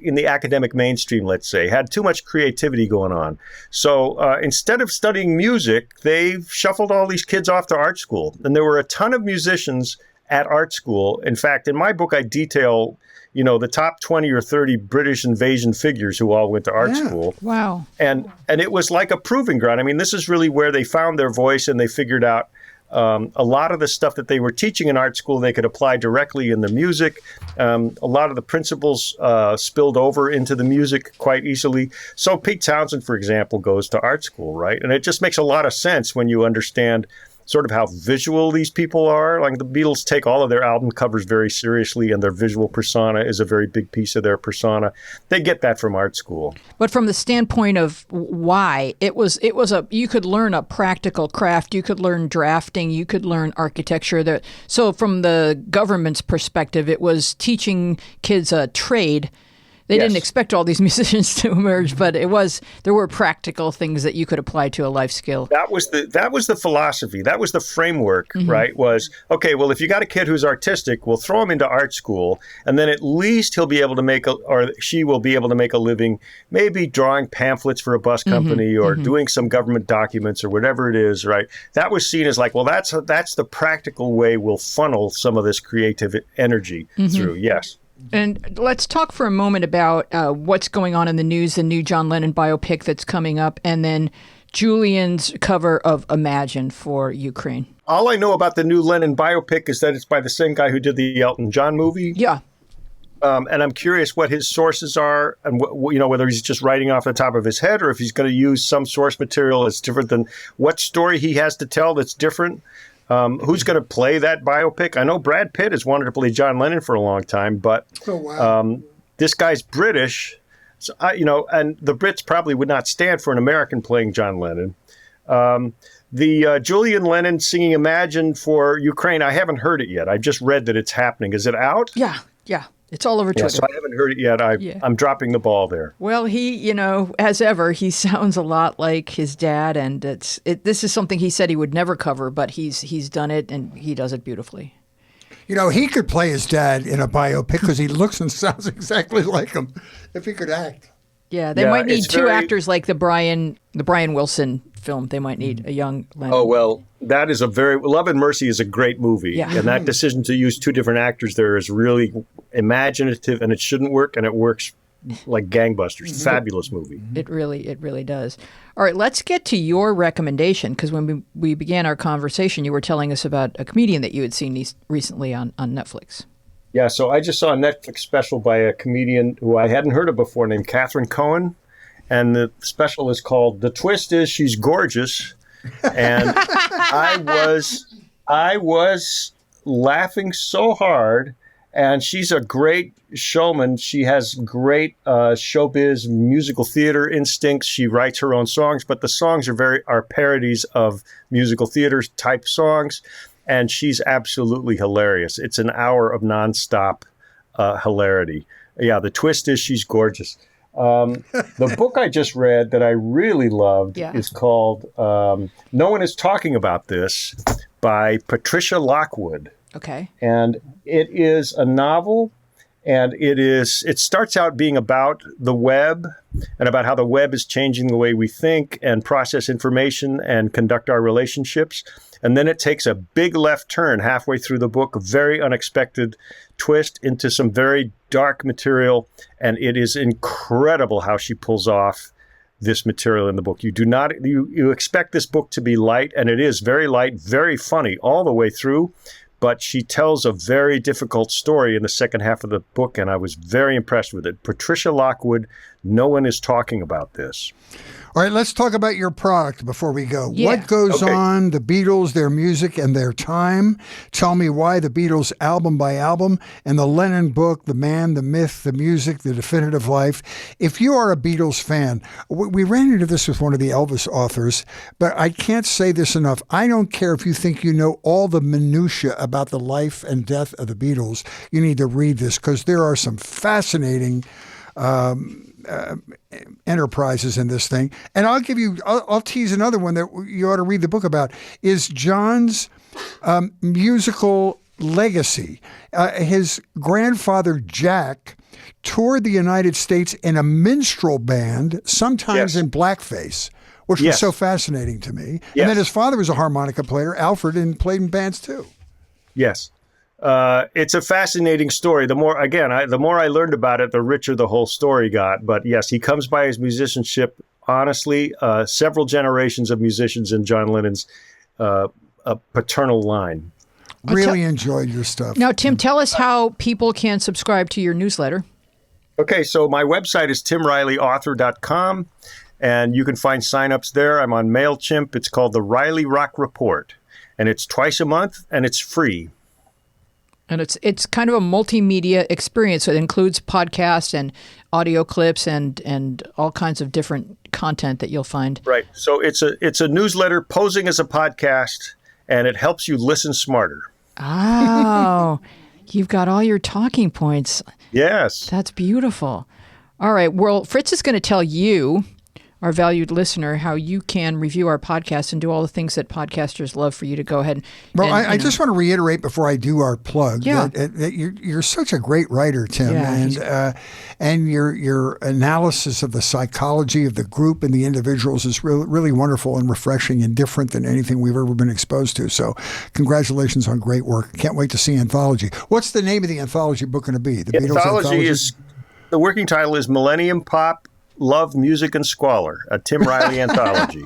in the academic mainstream, let's say, had too much creativity going on. So instead of studying music, they shuffled all these kids off to art school. And there were a ton of musicians at art school. In fact, in my book, I detail the top 20 or 30 British invasion figures who all went to art school. Wow. And it was like a proving ground. I mean, this is really where they found their voice, and they figured out a lot of the stuff that they were teaching in art school, they could apply directly in the music. A lot of the principles spilled over into the music quite easily. So Pete Townsend, for example, goes to art school, right? And it just makes a lot of sense when you understand sort of how visual these people are. Like the Beatles take all of their album covers very seriously, and their visual persona is a very big piece of their persona. They get that from art school. But from the standpoint of why, you could learn a practical craft, you could learn drafting, you could learn architecture. So from the government's perspective, it was teaching kids a trade They Yes. didn't expect all these musicians to emerge, but there were practical things that you could apply to a life skill. That was the philosophy. That was the framework, right? Was, okay, well, if you got a kid who's artistic, we'll throw him into art school, and then at least he'll be able to or she will be able to make a living, maybe drawing pamphlets for a bus company or doing some government documents or whatever it is, right? That was seen as like, well, that's the practical way we'll funnel some of this creative energy through. Yes. And let's talk for a moment about what's going on in the news, the new John Lennon biopic that's coming up, and then Julian's cover of Imagine for Ukraine. All I know about the new Lennon biopic is that it's by the same guy who did the Elton John movie. Yeah. And I'm curious what his sources are, and whether he's just writing off the top of his head or if he's going to use some source material that's different than what story he has to tell that's different. Who's going to play that biopic? I know Brad Pitt has wanted to play John Lennon for a long time, but this guy's British, so and the Brits probably would not stand for an American playing John Lennon. The Julian Lennon singing Imagine for Ukraine, I haven't heard it yet. I just read that it's happening. Is it out? Yeah. It's all over Twitter. So I haven't heard it yet. I'm dropping the ball there. Well, he, as ever, he sounds a lot like his dad, and this is something he said he would never cover, but he's done it, and he does it beautifully. He could play his dad in a biopic because he looks and sounds exactly like him if he could act. Yeah, they might need two actors like the Brian Wilson film. They might need a young Lennon. Oh, well, that is Love and Mercy is a great movie. Yeah. And that decision to use two different actors there is really imaginative, and it shouldn't work, and it works like gangbusters. Fabulous movie. It really does. All right, let's get to your recommendation, because when we began our conversation, you were telling us about a comedian that you had seen recently on Netflix. Yeah, so I just saw a Netflix special by a comedian who I hadn't heard of before named Catherine Cohen. And the special is called The Twist Is She's Gorgeous. And I was laughing so hard. And she's a great showman. She has great showbiz musical theater instincts. She writes her own songs, but the songs are parodies of musical theater type songs. And she's absolutely hilarious. It's an hour of nonstop hilarity. Yeah, the twist is she's gorgeous. The book I just read that I really loved is called No One Is Talking About This by Patricia Lockwood. Okay. And it is a novel, and it starts out being about the web and about how the web is changing the way we think and process information and conduct our relationships. And then it takes a big left turn halfway through the book, a very unexpected twist into some very dark material. And it is incredible how she pulls off this material in the book. You expect this book to be light, and it is very light, very funny all the way through. But she tells a very difficult story in the second half of the book, and I was very impressed with it. Patricia Lockwood, No One Is Talking About This. All right, let's talk about your product before we go. Yeah. What goes on, the Beatles, their music, and their time? Tell me why the Beatles album by album and the Lennon book, The Man, the Myth, the Music, the Definitive Life. If you are a Beatles fan, we ran into this with one of the Elvis authors, but I can't say this enough. I don't care if you think you know all the minutiae about the life and death of the Beatles. You need to read this because there are some fascinating enterprises in this thing. And I'll tease another one that you ought to read the book about, is John's musical legacy. His grandfather, Jack, toured the United States in a minstrel band, sometimes in blackface, which was so fascinating to me. And then his father was a harmonica player, Alfred, and played in bands too. Yes. It's a fascinating story. The more I learned about it, the richer the whole story got. But yes, he comes by his musicianship, honestly, several generations of musicians in John Lennon's paternal line. Really enjoyed your stuff. Now, Tim, tell us how people can subscribe to your newsletter. Okay, so my website is timrileyauthor.com, and you can find signups there. I'm on MailChimp. It's called the Riley Rock Report, and it's twice a month, and it's free. And it's kind of a multimedia experience. So it includes podcasts and audio clips and all kinds of different content that you'll find. Right. So it's a newsletter posing as a podcast, and it helps you listen smarter. Oh, you've got all your talking points. Yes. That's beautiful. All right. Well, Fritz is going to tell you, our valued listener, how you can review our podcast and do all the things that podcasters love for you to go ahead. Well, I just want to reiterate before I do our plug that you're such a great writer, Tim, and your analysis of the psychology of the group and the individuals is really wonderful and refreshing and different than anything we've ever been exposed to. So congratulations on great work. Can't wait to see Anthology. What's the name of the Anthology book going to be? The Beatles Anthology? The working title is Millennium Pop, Love, Music, and Squalor, a Tim Riley anthology.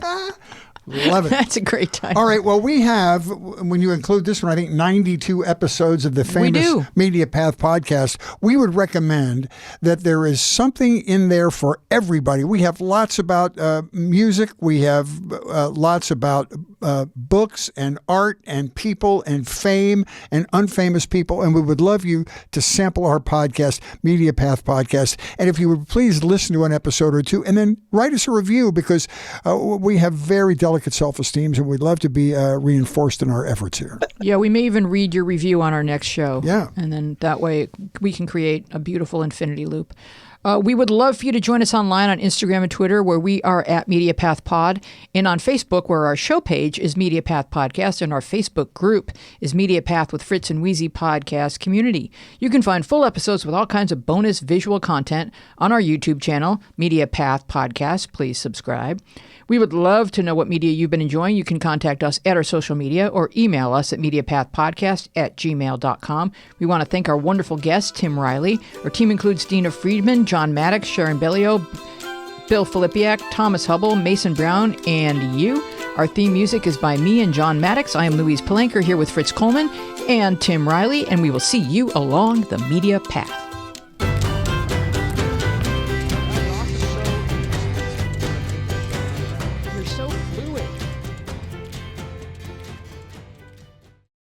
Love it. That's a great title. All right. Well, we have, when you include this one, I think 92 episodes of the famous Media Path podcast. We would recommend that there is something in there for everybody. We have lots about music. We have lots about books and art and people and fame and unfamous people. And we would love you to sample our podcast, Media Path Podcast. And if you would please listen to an episode or two and then write us a review, because we have very delicate self-esteems and we'd love to be reinforced in our efforts here. Yeah, we may even read your review on our next show. Yeah. And then that way we can create a beautiful infinity loop. We would love for you to join us online on Instagram and Twitter, where we are at MediaPathPod, and on Facebook, where our show page is MediaPath Podcast, and our Facebook group is MediaPath with Fritz and Weezy Podcast Community. You can find full episodes with all kinds of bonus visual content on our YouTube channel, MediaPath Podcast. Please subscribe. We would love to know what media you've been enjoying. You can contact us at our social media or email us at mediapathpodcast@gmail.com. We want to thank our wonderful guest, Tim Riley. Our team includes Dina Friedman, John Maddox, Sharon Bellio, Bill Filipiak, Thomas Hubble, Mason Brown, and you. Our theme music is by me and John Maddox. I am Louise Palanker here with Fritz Coleman and Tim Riley, and we will see you along the media path.